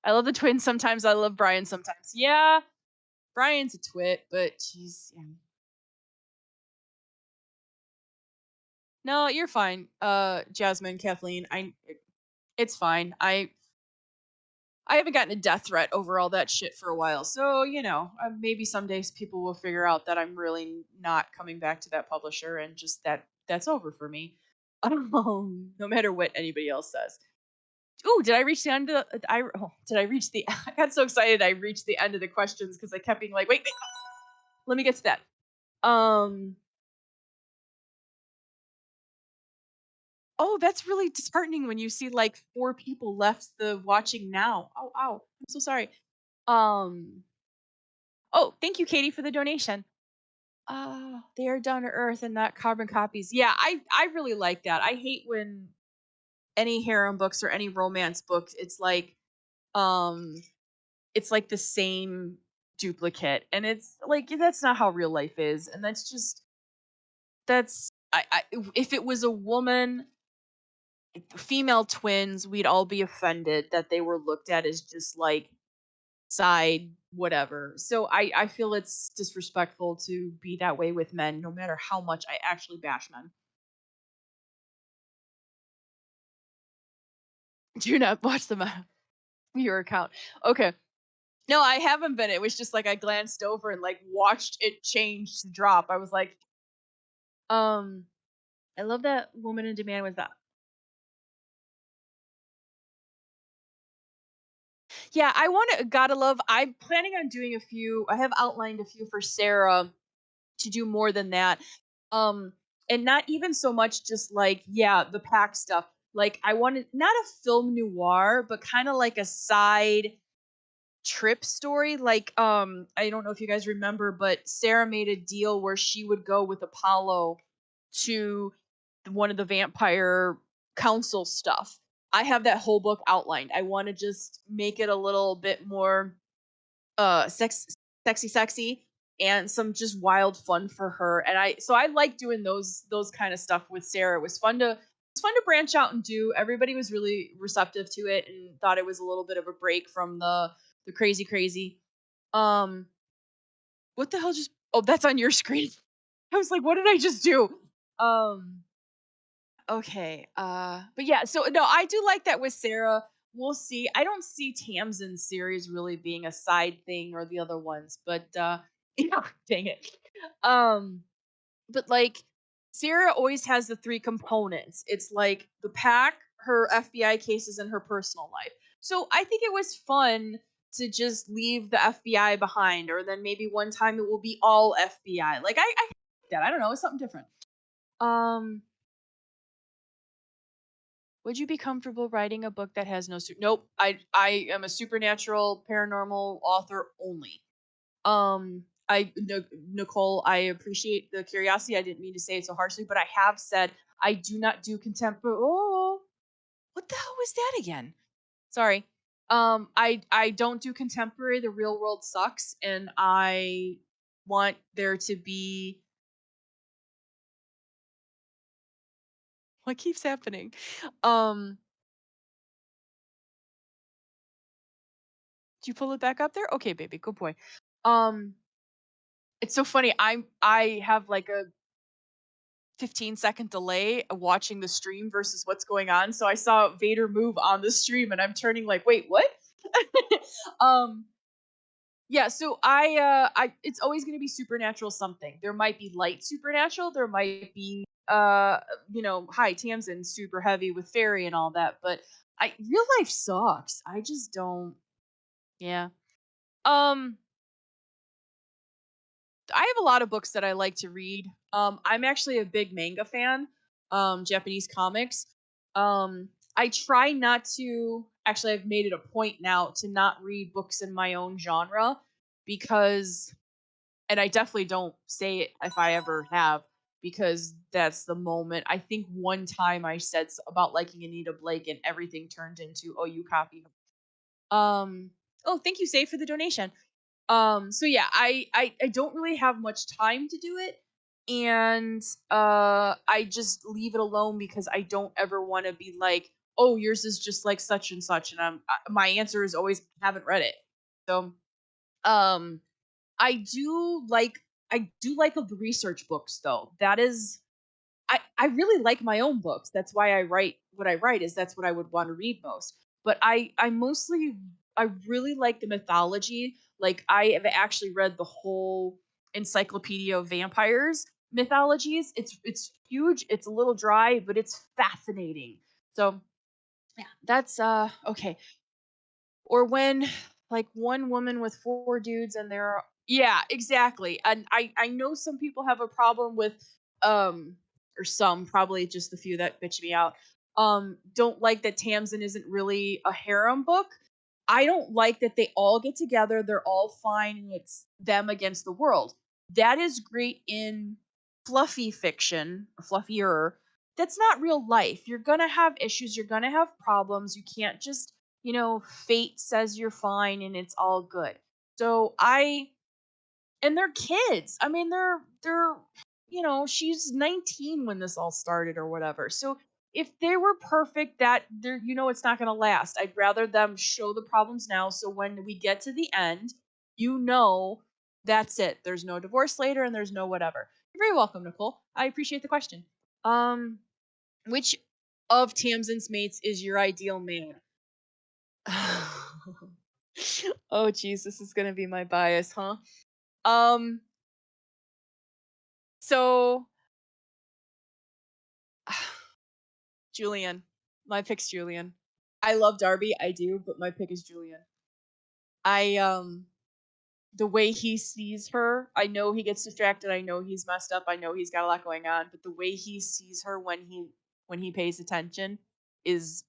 I love the twins sometimes. I love Brian sometimes. Yeah, Brian's a twit, but she's, yeah. No, you're fine. Jasmine, Kathleen, it's fine. I haven't gotten a death threat over all that shit for a while. So, maybe some days people will figure out that I'm really not coming back to that publisher and just that's over for me. No matter what anybody else says. Ooh, did I reach the end of the, did I reach the I got so excited I reached the end of the questions because I kept being like, wait, let me get to that. Um Oh, that's really disheartening when you see like 4 people left the watching now. Oh, ow. I'm so sorry. Um Oh, thank you, Katie, for the donation. They are down to earth and not carbon copies. Yeah, I really like that. I hate when any harem books or any romance books, um it's like the same duplicate, and it's like that's not how real life is, and that's I if it was a woman, female twins, we'd all be offended that they were looked at as just like side whatever. So I feel it's disrespectful to be that way with men, no matter how much I actually bash men. Do not watch the your account. Okay. No, I haven't been. It was just like I glanced over and like watched it change to drop. I was like, um, I love that Woman in Demand was that. Yeah, I want to. Gotta love. I'm planning on doing a few. I have outlined a few for Sarah to do more than that. Um, and not even so much just like, yeah, the pack stuff. Like I wanted not a film noir, but kind of like a side trip story. Like, I don't know if you guys remember, but Sarah made a deal where she would go with Apollo to one of the vampire council stuff. I have that whole book outlined. I want to just make it a little bit more sexy and some just wild fun for her. And I like doing those kind of stuff with Sarah. It was fun to fun to branch out and do. Everybody was really receptive to it and thought it was a little bit of a break from the crazy crazy. Um, what the hell just Oh, that's on your screen. I was like, what did I just do? Um, okay. But yeah, so no, I do like that with Sarah. We'll see. I don't see Tamsin's series really being a side thing or the other ones, but yeah, dang it. Um, but like Sarah always has the three components. It's like the pack, her FBI cases, and her personal life. So I think it was fun to just leave the FBI behind, or then maybe one time it will be all FBI. Like I that I don't know, it's something different. Um, would you be comfortable writing a book that has no Nope. I am a supernatural paranormal author only. Nicole, I appreciate the curiosity. I didn't mean to say it so harshly, but I have said I do not do contemporary. Oh, what the hell was that again? Sorry. I don't do contemporary. The real world sucks, and I want there to be. What keeps happening? Um, do you pull it back up there? Okay, baby, good boy. Um, it's so funny. I have like a 15-second delay watching the stream versus what's going on. So I saw Vader move on the stream and I'm turning like, "Wait, what?" um yeah, so I it's always going to be supernatural something. There might be light supernatural, there might be high Tamsin super heavy with fairy and all that, but I real life sucks. I just don't. Yeah. Um I have a lot of books that I like to read. I'm actually a big manga fan, Japanese comics. I try not to. Actually, I've made it a point now to not read books in my own genre because, and I definitely don't say it if I ever have, because that's the moment. I think one time I said about liking Anita Blake and everything turned into, oh, you copy her. Oh, thank you, Say, for the donation. So yeah, I don't really have much time to do it, and I just leave it alone because I don't ever want to be like, oh, yours is just like such and such, and my answer is always haven't read it. So um I do like the research books though. That is, I really like my own books. That's why I write what I write, is that's what I would want to read most. But I really like the mythology. Like I have actually read the whole encyclopedia of vampires mythologies. It's huge. It's a little dry, but it's fascinating. So yeah, that's okay. Or when like one woman with four dudes and they're, yeah, exactly. And I know some people have a problem with um or some, probably just the few that bitch me out, don't like that Tamsin isn't really a harem book. I don't like that they all get together, they're all fine, and it's them against the world. That is great in fluffy fiction, or fluffier. That's not real life. You're gonna have issues, you're gonna have problems. You can't just, fate says you're fine and it's all good. So and they're kids. I mean, they're she's 19 when this all started or whatever. So if they were perfect, that they're, it's not going to last. I'd rather them show the problems now, so when we get to the end, you know that's it. There's no divorce later and there's no whatever. You're very welcome, Nicole. I appreciate the question. Which of Tamsin's mates is your ideal man? Oh geez, this is gonna be my bias, huh? Um, so Julian. My pick's Julian. I love Darby, I do, but my pick is Julian. I the way he sees her, I know he gets distracted, I know he's messed up, I know he's got a lot going on, but the way he sees her when he pays attention is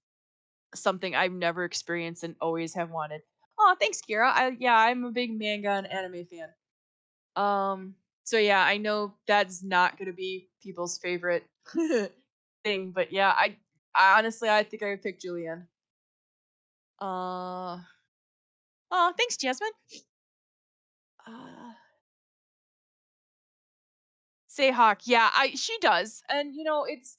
something I've never experienced and always have wanted. Oh, thanks, Kira. I'm a big manga and anime fan. Um, so yeah, I know that's not gonna be people's favorite thing, but yeah, I honestly I think I would pick Julian. Uh, oh, thanks, Jasmine. Uh, Say Hawk. Yeah, I she does, and it's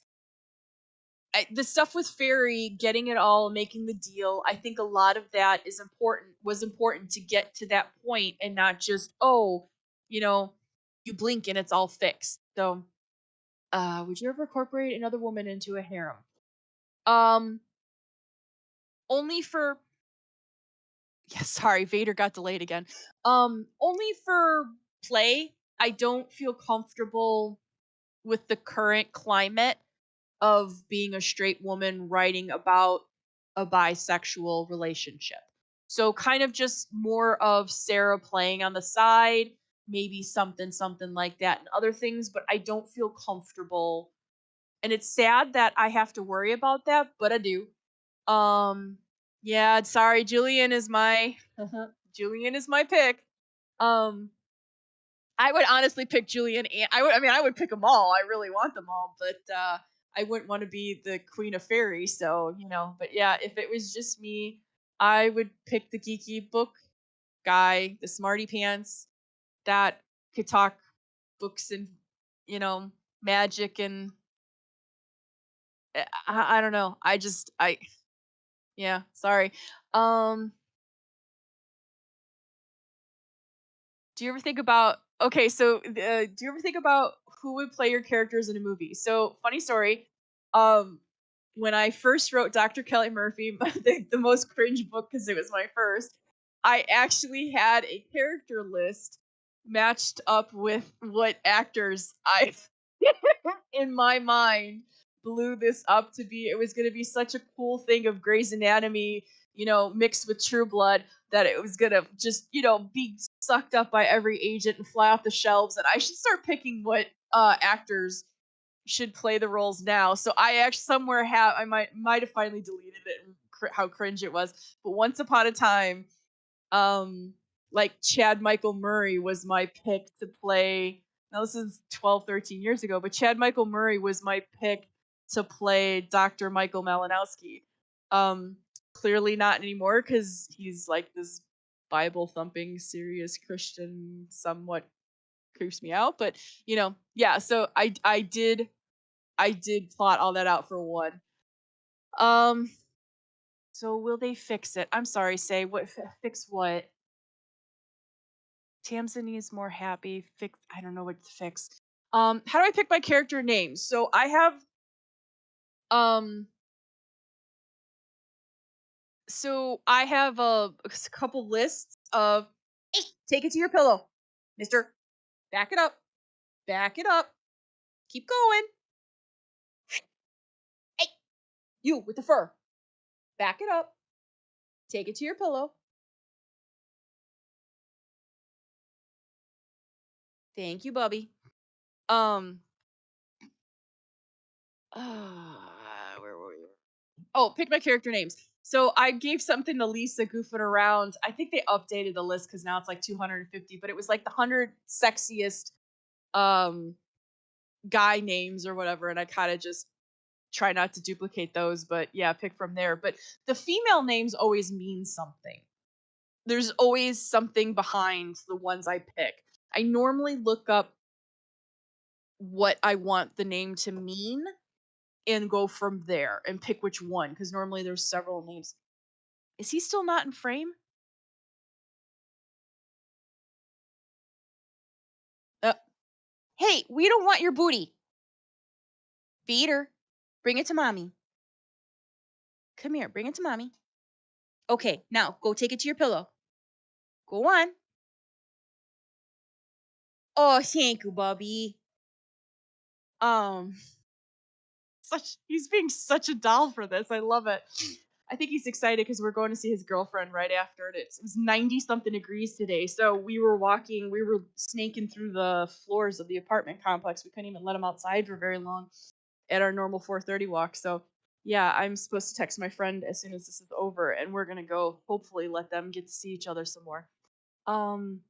the stuff with Fairy, getting it all, making the deal, I think a lot of that is important, was important to get to that point and not just, oh, you know, you blink and it's all fixed. So, would you ever incorporate another woman into a harem? Um, only for yeah, sorry, Vader got delayed again. Only for play. I don't feel comfortable with the current climate of being a straight woman writing about a bisexual relationship. So kind of just more of Sarah playing on the side, maybe something like that and other things, but I don't feel comfortable. And it's sad that I have to worry about that, but I do. Um yeah, sorry, Julian is my Julian is my pick. Um I would honestly pick Julian and I would pick them all. I really want them all, but I wouldn't want to be the queen of fairy, so, but yeah, if it was just me, I would pick the geeky book guy, the smarty pants that could talk books and, you know, magic and I don't know. I yeah, sorry. Um Do you ever think about okay, so do you ever think about who would play your characters in a movie? So, funny story. Um, when I first wrote Dr. Kelly Murphy, the most cringe book because it was my first, I actually had a character list matched up with what actors I in my mind blew this up to be. It was going to be such a cool thing of Grey's Anatomy, mixed with True Blood, that it was going to just, be sucked up by every agent and fly off the shelves. And I should start picking what actors should play the roles now. So I actually somewhere have I might have finally deleted it and how cringe it was. But once upon a time, um like Chad Michael Murray was my pick to play. Now this is 12, 13 years ago, but Chad Michael Murray was my pick to play Dr. Michael Malinowski. Um Clearly not anymore cuz he's like this Bible thumping serious Christian, somewhat creeps me out, but yeah, so I did plot all that out for one. Um so will they fix it? I'm sorry, say what fix what? Tamsin needs more happy. Fix. I don't know what to fix. How do I pick my character names? So I have um. So I have a couple lists of. Hey, take it to your pillow, Mister. Back it up. Back it up. Keep going. Hey, you with the fur. Back it up. Take it to your pillow. Thank you, Bubby. Um. Where were we? Oh, pick my character names. So I gave something to Lisa goofing around. I think they updated the list because now it's like 250, but it was like the 100 sexiest um guy names or whatever, and I kind of just try not to duplicate those, but yeah, pick from there. But the female names always mean something. There's always something behind the ones I pick. I normally look up what I want the name to mean and go from there and pick which one because normally there's several names. Is he still not in frame? Uh, hey, we don't want your booty. Feed her. Bring it to mommy. Come here, bring it to mommy. Okay, now go take it to your pillow. Go on. Oh, thank you, Bubby. Um, he's being such a doll for this. I love it. I think he's excited because we're going to see his girlfriend right after it. It was 90 something degrees today. So we were snaking through the floors of the apartment complex. We couldn't even let him outside for very long at our normal 4:30 walk. So yeah, I'm supposed to text my friend as soon as this is over, and we're gonna go hopefully let them get to see each other some more. Um,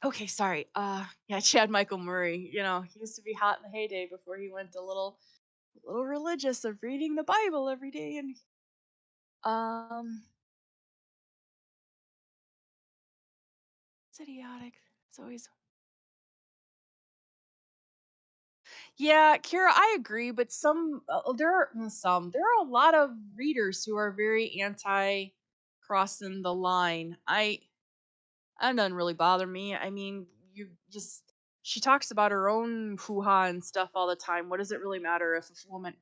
okay, sorry. Yeah, Chad Michael Murray. He used to be hot in the heyday before he went a little religious of reading the Bible every day, and um, it's idiotic. It's always Yeah, Kira, I agree, but there are a lot of readers who are very anti crossing the line. That doesn't really bother me. I mean, you just she talks about her own hoo-ha and stuff all the time. What does it really matter if a woman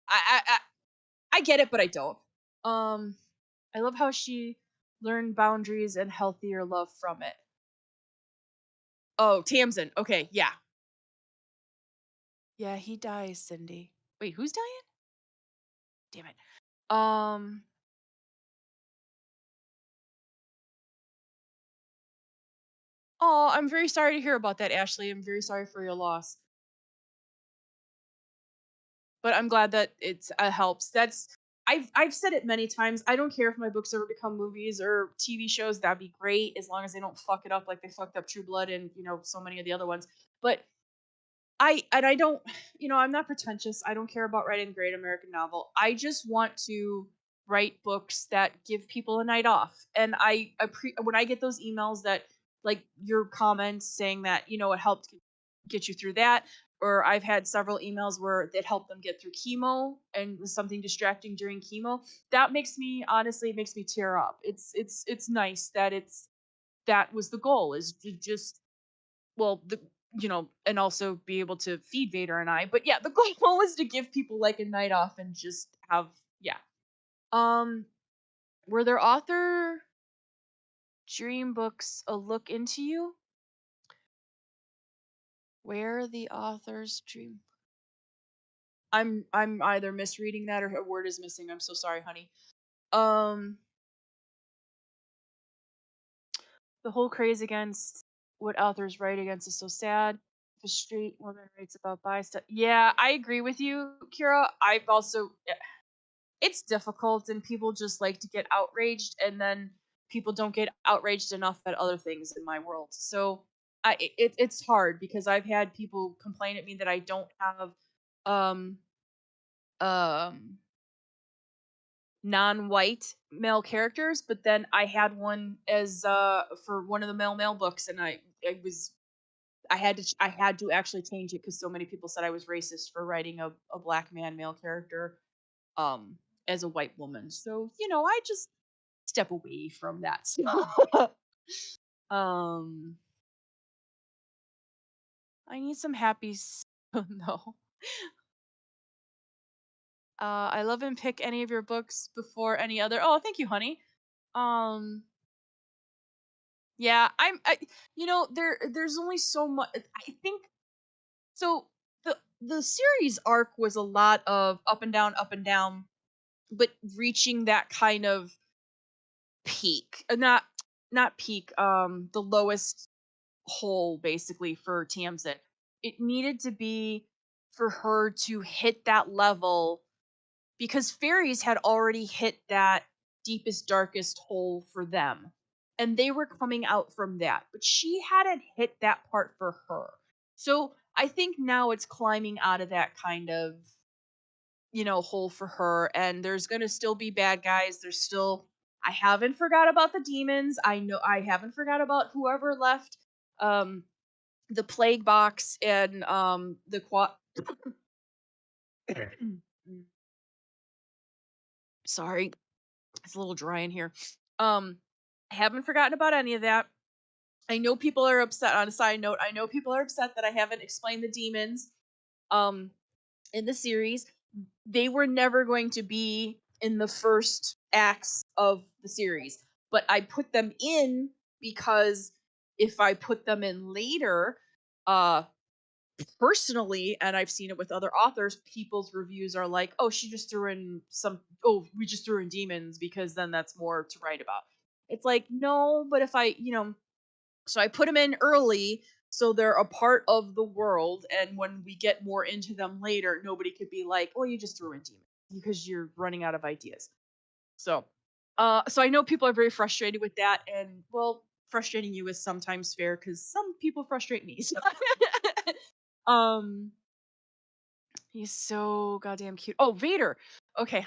I get it, but I don't. Um I love how she learned boundaries and healthier love from it. Oh, Tamsin. Okay, yeah. Yeah, he dies, Cindy. Wait, who's dying? Damn it. Um Oh, I'm very sorry to hear about that, Ashley. I'm very sorry for your loss. But I'm glad that it's helps. I've said it many times. I don't care if my books ever become movies or TV shows. That'd be great as long as they don't fuck it up like they fucked up True Blood and so many of the other ones. But I don't I'm not pretentious. I don't care about writing a great American novel. I just want to write books that give people a night off. And when I get those emails that like your comments saying that, it helped get you through that, or I've had several emails where it helped them get through chemo and was something distracting during chemo. That makes me honestly it makes me tear up. It's nice that that was the goal is to just well, and also be able to feed Vader and I. But yeah, the goal was to give people like a night off and just have yeah. Um, were there author dream books a look into you? Where the author's dream? I'm either misreading that or a word is missing. I'm so sorry, honey. Um, the whole craze against what authors write against is so sad. If a straight woman writes about bi stuff, yeah, I agree with you, Kira. I've also it's difficult and people just like to get outraged and then people don't get outraged enough at other things in my world. So it's hard because I've had people complain at me that I don't have um um non-white male characters, but then I had one as for one of the male books and I had to actually change it because so many people said I was racist for writing a black man male character um as a white woman. So, I just step away from that stuff. um I need some happy no. I love and pick any of your books before any other. Oh, thank you, honey. Um yeah, there's only so much I think so the series arc was a lot of up and down, but reaching that kind of peak. Not peak, the lowest hole basically for Tamsin. It needed to be for her to hit that level because fairies had already hit that deepest, darkest hole for them. And they were coming out from that. But she hadn't hit that part for her. So I think now it's climbing out of that kind of, hole for her. And there's going to still be bad guys. I haven't forgot about the demons. I know I haven't forgot about whoever left um the plague box and the quad sorry, it's a little dry in here. Um I haven't forgotten about any of that. I know people are upset on a side note. I know people are upset that I haven't explained the demons um in the series. They were never going to be in the first acts of the series, but I put them in because if I put them in later, uh personally, and I've seen it with other authors, people's reviews are like, "Oh, she just threw in we just threw in demons because then that's more to write about." It's like, "No, but if so I put them in early so they're a part of the world and when we get more into them later, nobody could be like, "Oh, you just threw in demons because you're running out of ideas." So, so I know people are very frustrated with that and well, frustrating you is sometimes fair cuz some people frustrate me. So. um He's so goddamn cute. Oh, Vader. Okay.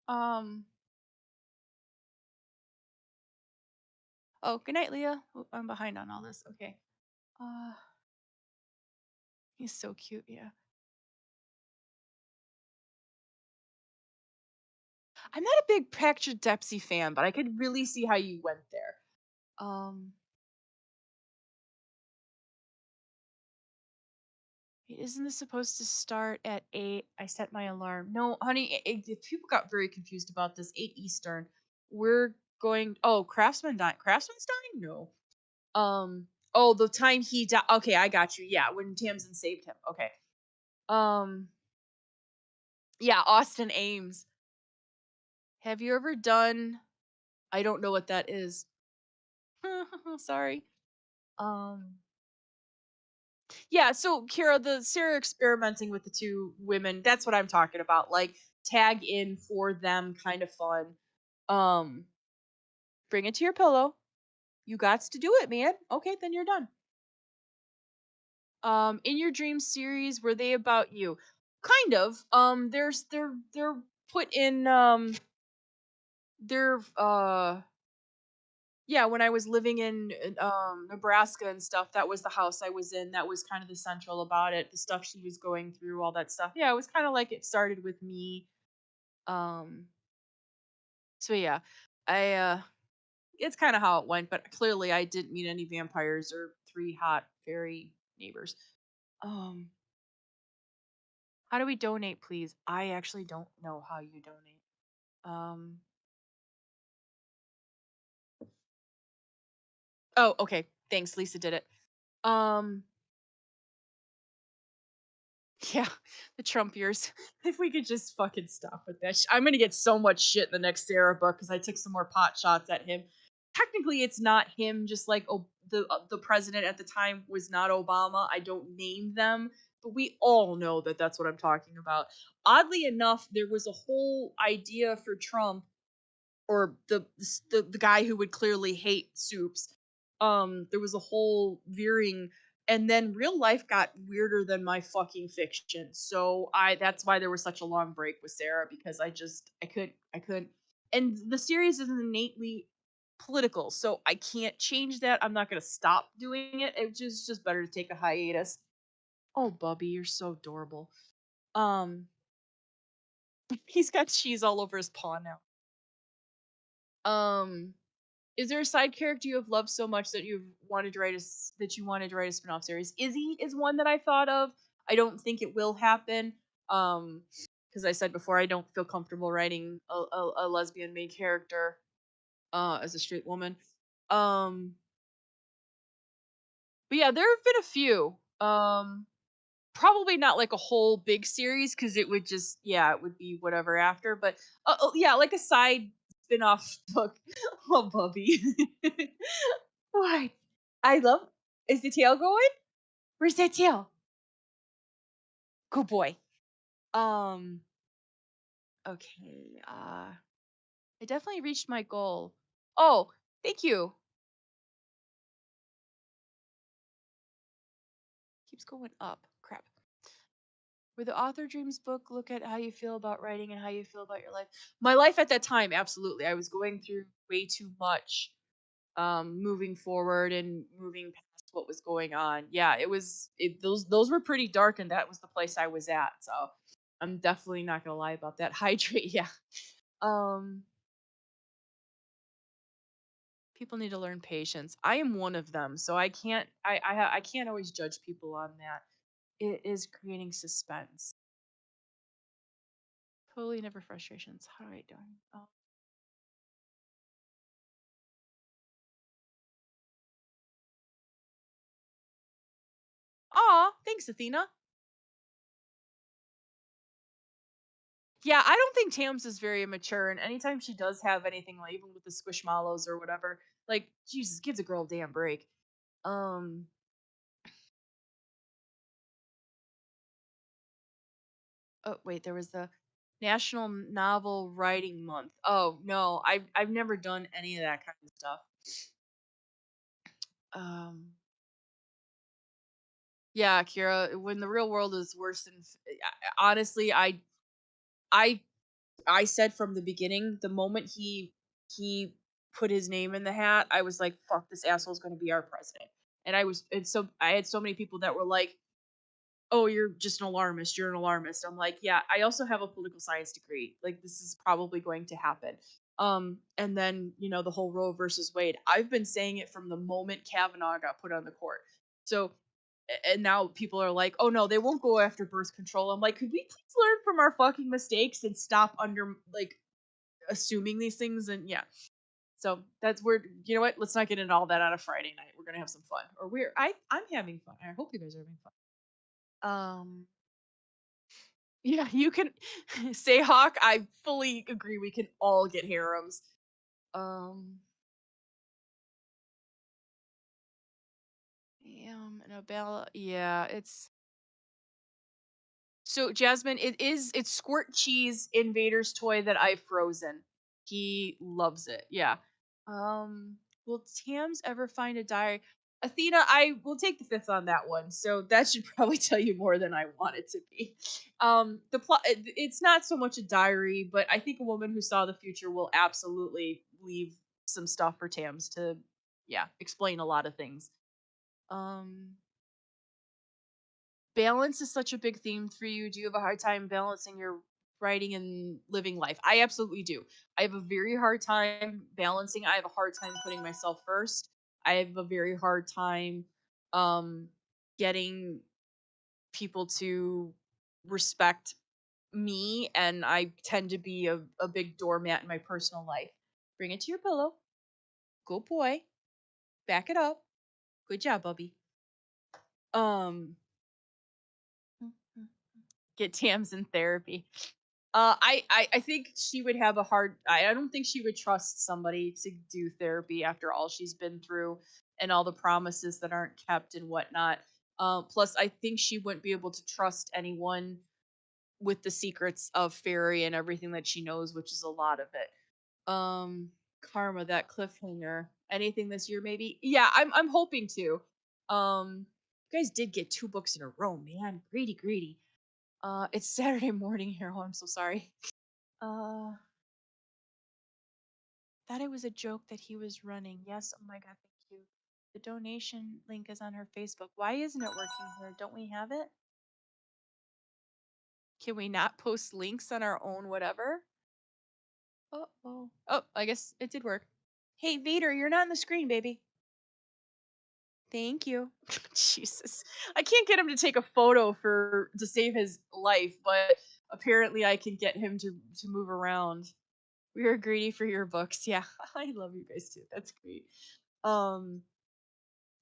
Um. Oh, good night, Leah. Oh, I'm behind on all this. Okay. Uh, he's so cute. Yeah. I'm not a big Patrick Dempsey fan, but I could really see how you went there. Um, isn't this supposed to start at 8? I set my alarm. No, honey, people got very confused about this. 8 Eastern. We're going. Oh, Craftsman dying. Craftsman's dying? No. Oh, the time he died. Okay, I got you. Yeah, when Tamsin saved him. Okay. Um, yeah, Austin Ames. Have you ever done? I don't know what that is. Sorry. Um, yeah, so Kira, the Sarah experimenting with the two women, that's what I'm talking about. Like tag in for them kind of fun. Um, bring it to your pillow. You got to do it, man. Okay, then you're done. In your dream series, were they about you? Kind of. They're put in they're yeah, when I was living in Nebraska and stuff, that was the house I was in. That was kind of the central about it. The stuff she was going through, all that stuff. Yeah, it was kind of like it started with me. Um, so yeah, I it's kind of how it went. But clearly, I didn't meet any vampires or three hot fairy neighbors. Um, how do we donate, please? I actually don't know how you donate. Um, oh, okay. Thanks, Lisa did it. Um, Yeah, the Trump years. If we could just fucking stop with that. I'm gonna get so much shit in the next Sarah book because I took some more pot shots at him. Technically, it's not him. Just like the president at the time was not Obama. I don't name them, but we all know that that's what I'm talking about. Oddly enough, there was a whole idea for Trump or the guy who would clearly hate soups. There was a whole veering, and then real life got weirder than my fucking fiction. So I that's why there was such a long break with Sarah, because I couldn't. And the series is innately political, so I can't change that. I'm not gonna stop doing it. It's just better to take a hiatus. Oh, Bubby, you're so adorable. Um, he's got cheese all over his paw now. Um, Is there a side character you have loved so much that you wanted to write a spin-off series? Izzy is one that I thought of. I don't think it will happen. Because I said before, I don't feel comfortable writing a lesbian main character as a straight woman. Um, but yeah, there have been a few. Probably not like a whole big series because it would just it would be whatever after. But oh yeah, like a side spin-off book. Oh, Bubby. What? I love. Is the tail going? Where's that tail? Good boy. Um. Okay. I definitely reached my goal. Oh, thank you. Keeps going up. Crap. Where the author dreams book, look at how you feel about writing and how you feel about your life. My life at that time, absolutely. I was going through way too much. Moving forward and moving past what was going on. Yeah, those were pretty dark, and that was the place I was at. So I'm definitely not gonna lie about that. Hydrate, yeah. Um, People need to learn patience. I am one of them, so I can't always judge people on that. It is creating suspense. Totally never frustrations. How do I do? Oh. Aw, thanks, Athena. Yeah, I don't think Tams is very immature, and anytime she does have anything, like even with the squishmallows or whatever, like Jesus, gives a girl a damn break. Um, oh wait, there was the National Novel Writing Month. Oh no, I've never done any of that kind of stuff. Um, yeah, Kira, when the real world is worse than honestly, I I said from the beginning, the moment he put his name in the hat, I was like, "Fuck, this asshole's going to be our president." And I had so many people that were like, "Oh, you're just an alarmist. You're an alarmist." I'm like, "Yeah, I also have a political science degree. Like, this is probably going to happen." And then, the whole Roe versus Wade. I've been saying it from the moment Kavanaugh got put on the court. So, and now people are like, "Oh no, they won't go after birth control." I'm like, "Could we please learn from our fucking mistakes and stop under like assuming these things?" And yeah. So that's where, you know what? Let's not get into all that on a Friday night. We're gonna have some fun. Or I'm having fun. I hope you guys are having fun. Um yeah, you can say Hawk. I fully agree we can all get harems. Um and a bella, yeah, so Jasmine, it's squirt cheese invader's toy that I've frozen. He loves it. Yeah. Will Tams ever find a diary? Athena, I will take the fifth on that one. So that should probably tell you more than I want it to be. The plot, it's not so much a diary, but I think a woman who saw the future will absolutely leave some stuff for Tams to, yeah, explain a lot of things. Um Balance is such a big theme for you. Do you have a hard time balancing your writing and living life? I absolutely do. I have a very hard time balancing. I have a hard time putting myself first. I have a very hard time um getting people to respect me, and I tend to be a big doormat in my personal life. Bring it to your pillow. Good boy. Back it up. Good job, Bubby. Um get Tams in therapy. I think she would have a hard. I don't think she would trust somebody to do therapy after all she's been through and all the promises that aren't kept and whatnot. Plus, I think she wouldn't be able to trust anyone with the secrets of fairy and everything that she knows, which is a lot of it. Karma, that cliffhanger. Anything this year, maybe? Yeah, I'm hoping to. You guys did get 2 books in a row, man. Greedy, greedy. It's Saturday morning here. Oh, I'm so sorry. Uh, thought it was a joke that he was running. Yes. Oh my god, thank you. The donation link is on her Facebook. Why isn't it working here? Don't we have it? Can we not post links on our own whatever? Oh, oh. Oh, I guess it did work. Hey, Vader, you're not on the screen, baby. Thank you. Jesus. I can't get him to take a photo for to save his life, but apparently I can get him to move around. We are greedy for your books. Yeah, I love you guys too. That's great. Um,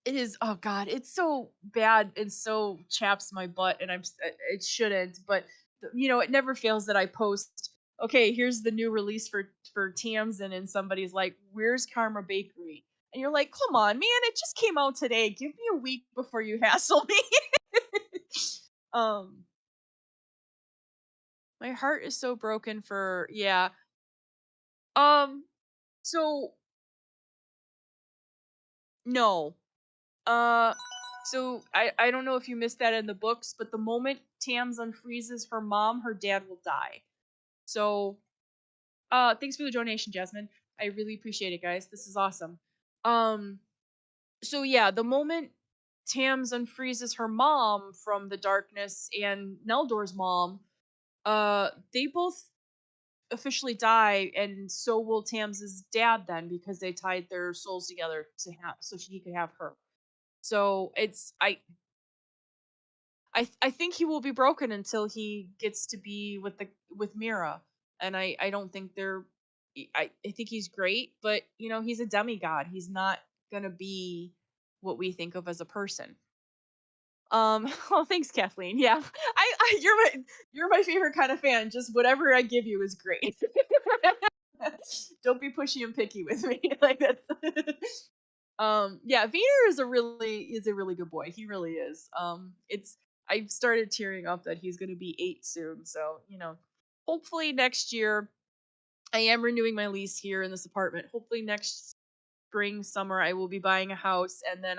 it is. Oh God, it's so bad and so chaps my butt, and it shouldn't, but it never fails that I post. Okay, here's the new release for Tamsin, and somebody's like, "Where's Karma Bakery?" And you're like, "Come on, man! It just came out today. Give me a week before you hassle me." um, my heart is so broken for yeah. Um, so no. Uh, so I don't know if you missed that in the books, but the moment Tams unfreezes her mom, her dad will die. So, thanks for the donation, Jasmine. I really appreciate it, guys. This is awesome. Um, so yeah, the moment Tams unfreezes her mom from the darkness and Neldor's mom, they both officially die, and so will Tams's dad then because they tied their souls together to have so he could have her. So it's I think he will be broken until he gets to be with Mira, and I don't think I think he's great, but he's a demigod. He's not gonna be what we think of as a person. Well, thanks, Kathleen. Yeah, you're my favorite kind of fan. Just whatever I give you is great. Don't be pushy and picky with me like that. Yeah, Vader is a really good boy. He really is. It's I've started tearing up that he's going to be 8 soon. So, hopefully next year I am renewing my lease here in this apartment. Hopefully next spring, summer I will be buying a house, and then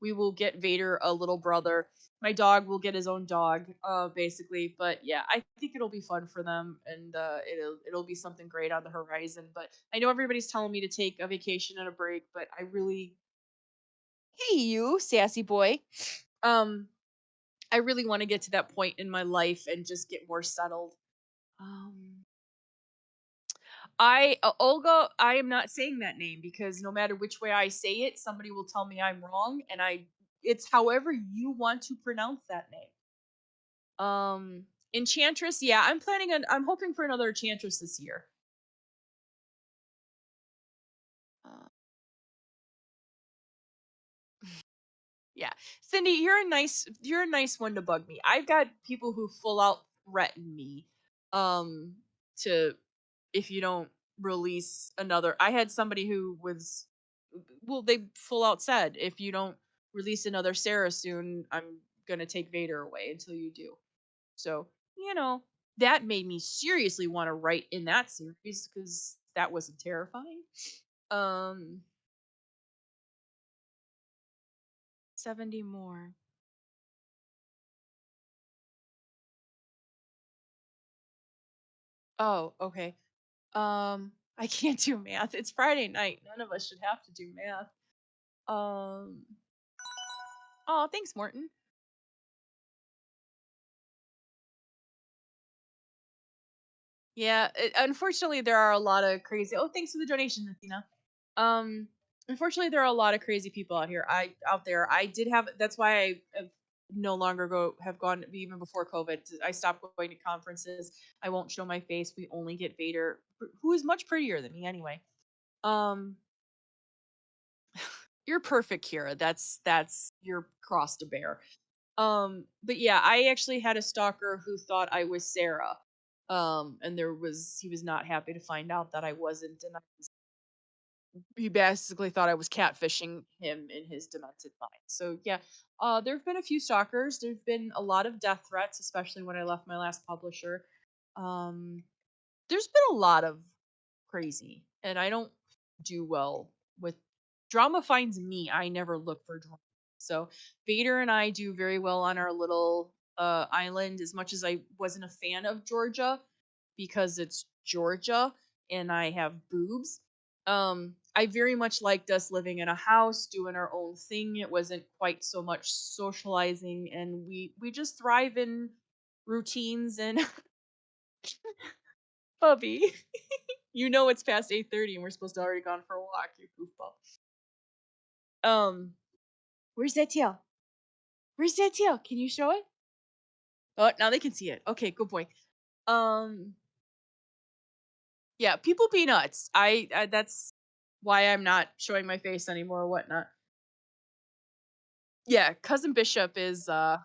we will get Vader a little brother. My dog will get his own dog, basically. But yeah, I think it'll be fun for them, and it'll be something great on the horizon. But I know everybody's telling me to take a vacation and a break, but I really, hey you, sassy boy. Um, I really want to get to that point in my life and just get more settled. Um, Olga, I am not saying that name because no matter which way I say it, somebody will tell me I'm wrong, and it's however you want to pronounce that name. Enchantress, yeah, I'm hoping for another Enchantress this year. Uh, yeah. Cindy, you're a nice one to bug me. I've got people who full out threaten me um to if you don't release another. I had somebody who was well, they full out said if you don't release another Sarah soon, I'm going to take Vader away until you do. So, you know, that made me seriously want to write in that series cuz that wasn't terrifying. Um 70 more. Oh, okay. I can't do math. It's Friday night. None of us should have to do math. Um, oh, thanks, Morton. Yeah, unfortunately, there are a lot of crazy. Oh, thanks for the donation, Athena. Um, Unfortunately, there are a lot of crazy people out there. I did have. That's why I have no longer have gone even before COVID. I stopped going to conferences. I won't show my face. We only get Vader, who is much prettier than me anyway. Um, you're perfect, Kira. That's your cross to bear. But yeah, I actually had a stalker who thought I was Sarah. And he was not happy to find out that I wasn't, and he basically thought I was catfishing him in his demented mind. So yeah, there've been a few stalkers. There've been a lot of death threats, especially when I left my last publisher. Um, there's been a lot of crazy, and I don't do well with drama. Finds me. I never look for drama. So Vader and I do very well on our little island. As much as I wasn't a fan of Georgia because it's Georgia and I have boobs. I very much liked us living in a house, doing our own thing. It wasn't quite so much socializing, and we just thrive in routines and Bubby. You know it's past 8:30 and we're supposed to already gone for a walk, you goofball. Um, where's that tail? Where's that tail? Can you show it? Oh, now they can see it. Okay, good boy. Um, yeah, people be nuts. I that's why I'm not showing my face anymore or whatnot. Yeah, cousin Bishop is I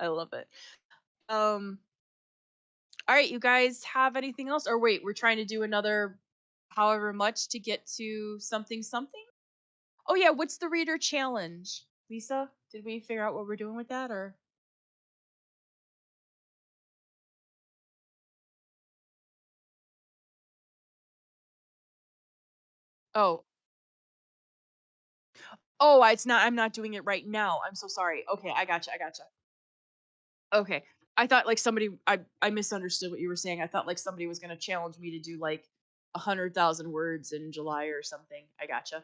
love it. Um, all right, you guys have anything else? Or wait, we're trying to do another however much to get to something something? Oh yeah, what's the reader challenge? Lisa, did we figure out what we're doing with that or? Oh, oh, it's not. I'm not doing it right now. I'm so sorry. Okay, I gotcha. I gotcha. Okay, I thought like somebody. I misunderstood what you were saying. I thought like somebody was gonna challenge me to do like 100,000 words in July or something. I gotcha.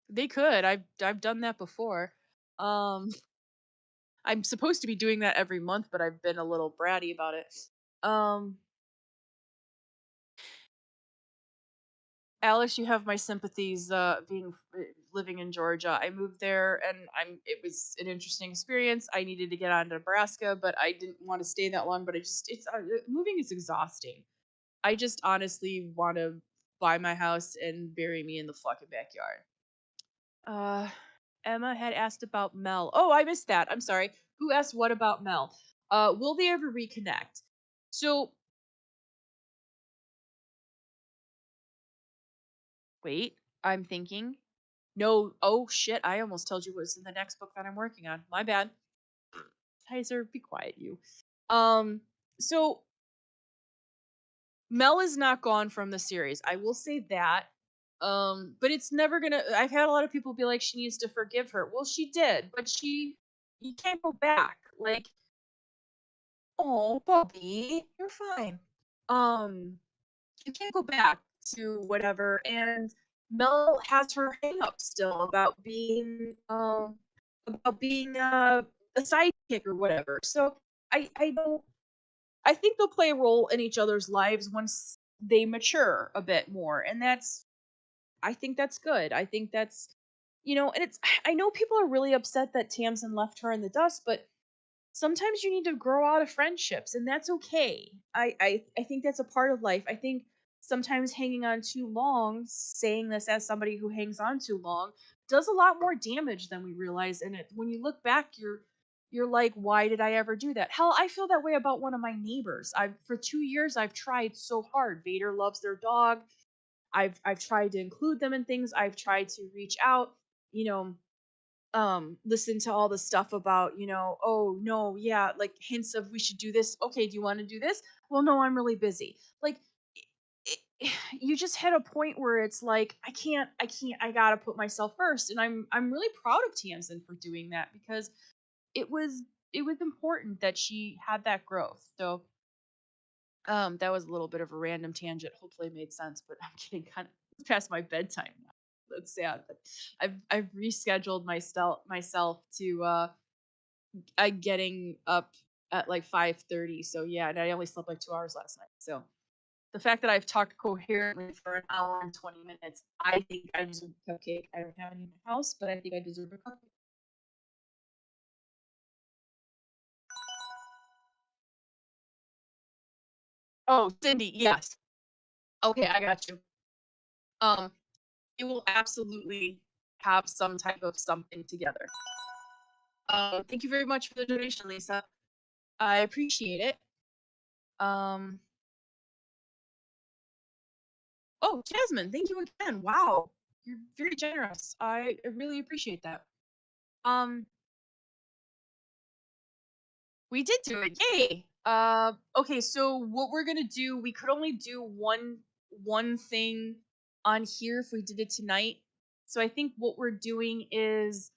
They could. I've done that before. Um, I'm supposed to be doing that every month, but I've been a little bratty about it. Um, Alice, you have my sympathies. Living in Georgia, I moved there, and It was an interesting experience. I needed to get on to Nebraska, but I didn't want to stay that long. But it's moving is exhausting. I just honestly want to buy my house and bury me in the fucking backyard. Uh, Emma had asked about Mel. Oh, I missed that. I'm sorry. Who asked what about Mel? Will they ever reconnect? So wait, I'm thinking. No, oh shit, I almost told you what was in the next book that I'm working on. My bad. Heiser, be quiet, you. Um, so Mel is not gone from the series. I will say that. But it's never gonna I've had a lot of people be like she needs to forgive her. Well, she did, but you can't go back. Like, oh, Bobby, you're fine. Um, you can't go back to whatever, and Mel has her hang up still about being about being a sidekick or whatever. So I don't I think they'll play a role in each other's lives once they mature a bit more, and I think that's good. I think that's and it's I know people are really upset that Tamsin left her in the dust, but sometimes you need to grow out of friendships, and that's okay. I think that's a part of life. I think sometimes hanging on too long, saying this as somebody who hangs on too long, does a lot more damage than we realize. And when you look back, you're like, why did I ever do that? Hell, I feel that way about one of my neighbors. I've For 2 years I've tried so hard. Vader loves their dog. I've tried to include them in things. I've tried to reach out, you know, listen to all the stuff about, oh no, yeah, like hints of we should do this. Okay, do you want to do this? Well, no, I'm really busy. Like you just hit a point where it's like I gotta put myself first. And I'm really proud of Tamsin for doing that, because it was it was important that she had that growth. So that was a little bit of a random tangent. Hopefully it made sense, but I'm getting kind of past my bedtime now. That's sad. But I've rescheduled myself to getting up at like 5:30. So yeah, and I only slept like 2 hours last night. So the fact that I've talked coherently for an hour and 20 minutes, I think I deserve a cupcake. I don't have any in my house, but I think I deserve a cupcake. Oh, Cindy, yes. Okay, I got you. Um, we will absolutely have some type of something together. Thank you very much for the donation, Lisa. I appreciate it. Um, oh, Jasmine, thank you again. Wow, you're very generous. I really appreciate that. Um, we did do it. Yay. Okay, so what we're gonna do, we could only do one thing on here if we did it tonight. So I think what we're doing is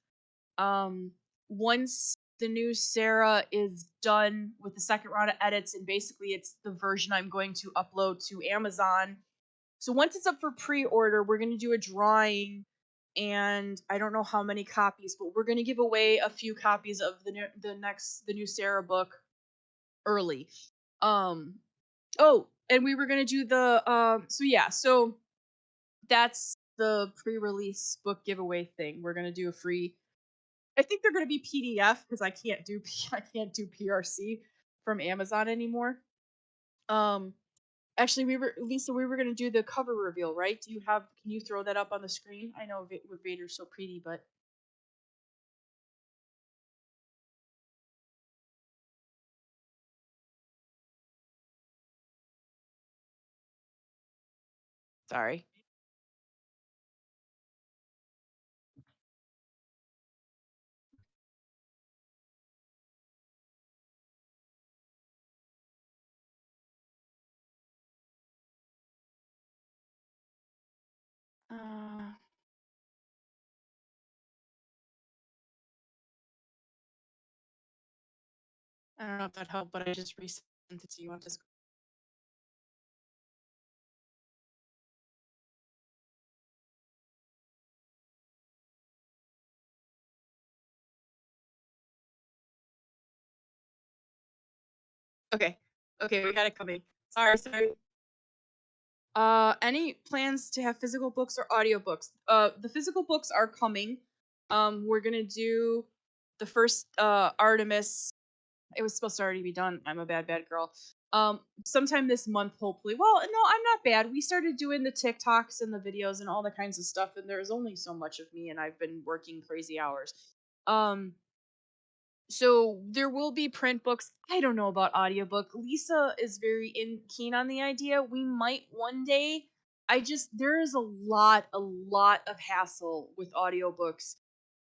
um once the new Sarah is done with the second round of edits, and basically it's the version I'm going to upload to Amazon. So once it's up for pre-order, we're going to do a drawing, and I don't know how many copies, but we're going to give away a few copies of the new Sarah book early. Um oh, and we were going to do the so yeah, so that's the pre-release book giveaway thing. We're going to do a free, I think they're going to be PDF, because I can't do PRC from Amazon anymore. Um Actually, we were gonna do the cover reveal, right? Can you throw that up on the screen? I know with Vader's so pretty, but sorry. Uh, I don't know if that helped, but I just resent it to you on Discord. Okay, okay, we got it coming. Sorry. Any plans to have physical books or audiobooks? The physical books are coming. We're gonna do the first Artemis. It was supposed to already be done. I'm a bad girl. Sometime this month, hopefully. Well, no, I'm not bad. We started doing the TikToks and the videos and all the kinds of stuff, and there's only so much of me, and I've been working crazy hours. Um, so there will be print books. I don't know about audiobook. Lisa is very keen on the idea. We might one day. There is a lot of hassle with audiobooks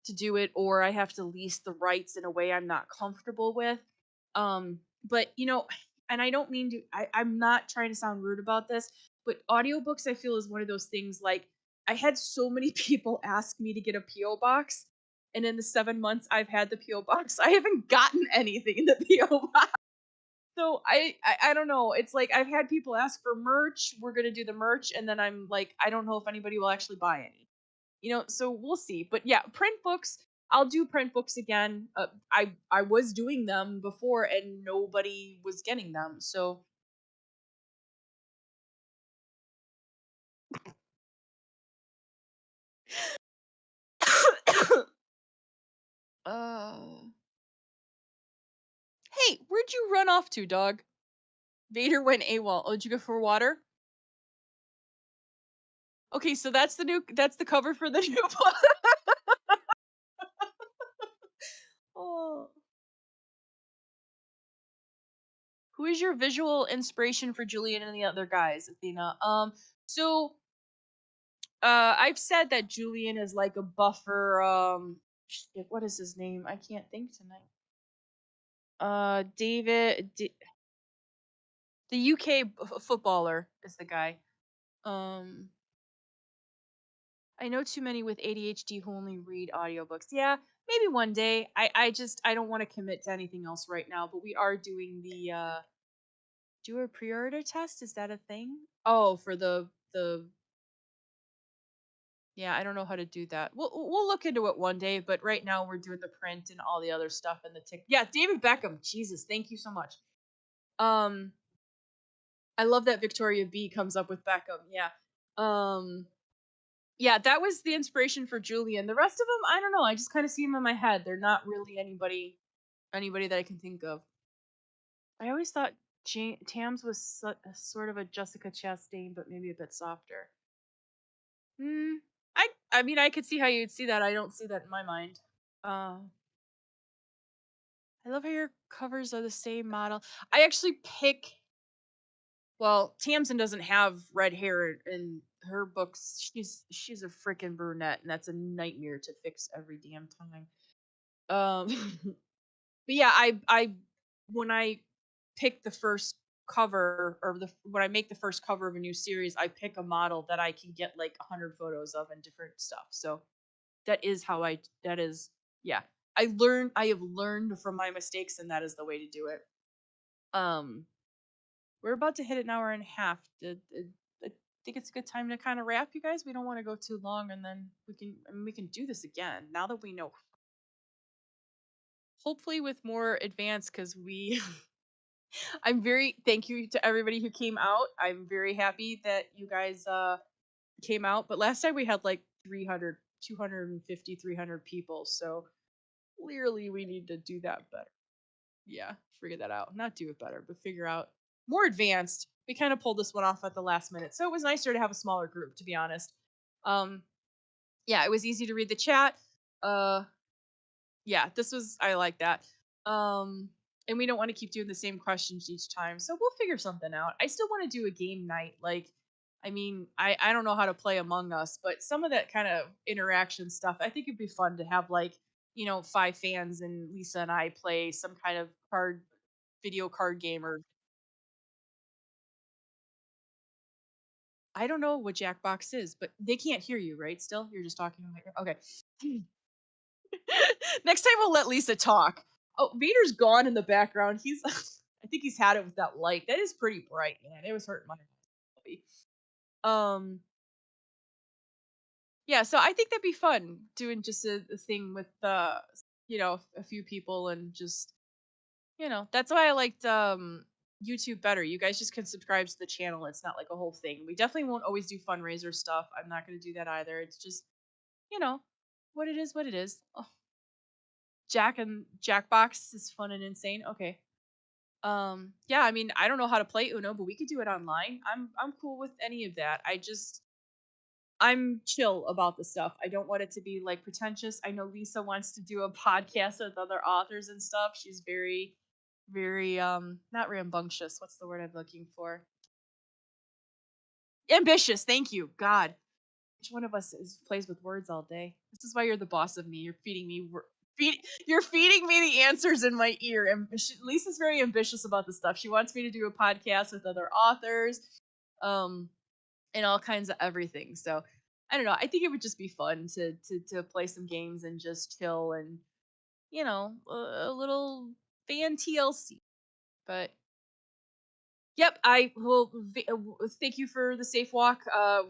to do it, or I have to lease the rights in a way I'm not comfortable with. But and I don't mean to I'm not trying to sound rude about this, but audiobooks I feel is one of those things. Like, I had so many people ask me to get a PO box, and in the 7 months I've had the PO box, I haven't gotten anything in the PO box. So I don't know. It's like I've had people ask for merch. We're gonna do the merch, and then I'm like, I don't know if anybody will actually buy any. So we'll see. But yeah, print books. I'll do print books again. I was doing them before and nobody was getting them. So uh Hey, where'd you run off to, dog? Vader went AWOL. Oh, did you go for water? Okay, so that's the cover for the new book. Oh. Who is your visual inspiration for Julian and the other guys, Athena? So I've said that Julian is like a buffer. Shit, what is his name? I can't think tonight. The UK footballer is the guy. Um, I know too many with ADHD who only read audiobooks. Yeah, maybe one day. I don't want to commit to anything else right now. But we are doing the do a pre-order test. Is that a thing? Oh, for the yeah, I don't know how to do that. We'll look into it one day, but right now we're doing the print and all the other stuff and the tick. Yeah, David Beckham. Jesus, thank you so much. Um, I love that Victoria B comes up with Beckham. Yeah. Um, yeah, that was the inspiration for Julian. The rest of them, I don't know. I just kind of see them in my head. They're not really anybody that I can think of. I always thought Tams was sort of a Jessica Chastain, but maybe a bit softer. Hmm. I mean, I could see how you'd see that. I don't see that in my mind. Uh, I love how your covers are the same model. I actually pick. Well, Tamsin doesn't have red hair in her books. She's a freaking brunette, and that's a nightmare to fix every damn time. But yeah, I when I pick the first cover or the when I make the first cover of a new series, I pick a model that I can get like 100 photos of and different stuff. So that is how I that is yeah. I have learned from my mistakes and that is the way to do it. Um we're about to hit an hour and a half. I think it's a good time to kind of wrap, you guys. We don't want to go too long, and then we can do this again now that we know. Hopefully, with more advance, because we. I'm very thank you to everybody who came out. I'm very happy that you guys came out. But last time we had like 300, 250, 300 people. So clearly we need to do that better. Yeah, figure that out. Not do it better, but figure out more advanced. We kind of pulled this one off at the last minute. So it was nicer to have a smaller group, to be honest. Um, yeah, it was easy to read the chat. Uh, yeah, this was I like that. Um, and we don't want to keep doing the same questions each time. So we'll figure something out. I still want to do a game night. Like, I mean, I don't know how to play Among Us, but some of that kind of interaction stuff, I think it'd be fun to have like, five fans and Lisa and I play some kind of video card game or I don't know what Jackbox is, but they can't hear you, right? Still, you're just talking. Okay. Next time we'll let Lisa talk. Oh, Vader's gone in the background. He's I think he's had it with that light. That is pretty bright, man. It was hurting my puppy. Um yeah, so I think that'd be fun doing just a thing with a few people and just that's why I liked YouTube better. You guys just can subscribe to the channel. It's not like a whole thing. We definitely won't always do fundraiser stuff. I'm not gonna do that either. It's just, you know, what it is, what it is. Oh, Jackbox is fun and insane. Okay. Yeah, I mean, I don't know how to play Uno, but we could do it online. I'm cool with any of that. I'm chill about the stuff. I don't want it to be like pretentious. I know Lisa wants to do a podcast with other authors and stuff. She's very, very not rambunctious. What's the word I'm looking for? Ambitious. Thank you. God. Which one of us plays with words all day? This is why you're the boss of me. You're feeding me you're feeding me the answers in my ear. And Lisa's very ambitious about the stuff. She wants me to do a podcast with other authors. Um and all kinds of everything. So I don't know. I think it would just be fun to play some games and just chill and a little fan TLC. But yep, I will. Thank you for the safe walk.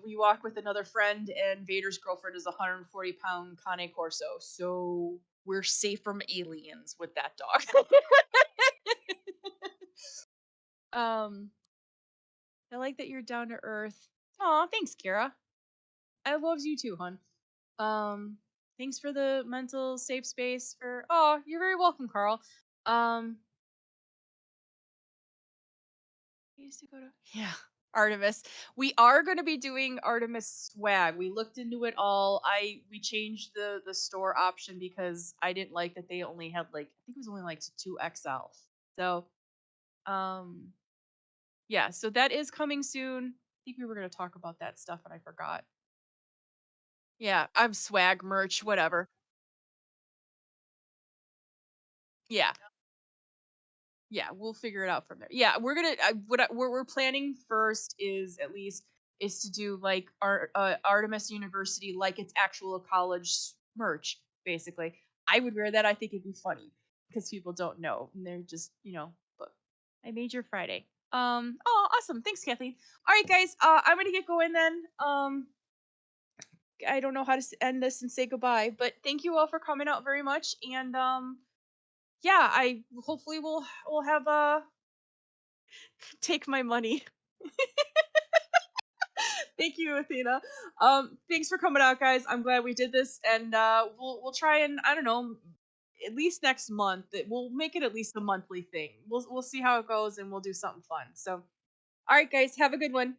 We walk with another friend, and Vader's girlfriend is a 140-pound Cane Corso. So we're safe from aliens with that dog. um, I like that you're down to earth. Aw, thanks, Kara. I loves you too, hun. Um, thanks for the mental safe space for. Oh, you're very welcome, Carl. Um, I used to go to yeah, Artemis. We are going to be doing Artemis swag. We looked into it all. We changed the store option because I didn't like that they only had like I think it was only like 2XL. So, um yeah, so that is coming soon. I think we were going to talk about that stuff and I forgot. Yeah, I'm swag merch, whatever. Yeah. Yeah, we'll figure it out from there. Yeah, we're gonna. What we're planning first is at least is to do like our Artemis University, like it's actual college merch. Basically, I would wear that. I think it'd be funny because people don't know and they're just But I made your Friday. Oh, awesome! Thanks, Kathleen. All right, guys. I'm gonna get going then. I don't know how to end this and say goodbye, but thank you all for coming out very much. And yeah, I hopefully we'll have take my money. Thank you, Athena. Thanks for coming out, guys. I'm glad we did this, and we'll try and I don't know, at least next month. We'll make it at least a monthly thing. We'll see how it goes, and we'll do something fun. So, all right, guys, have a good one.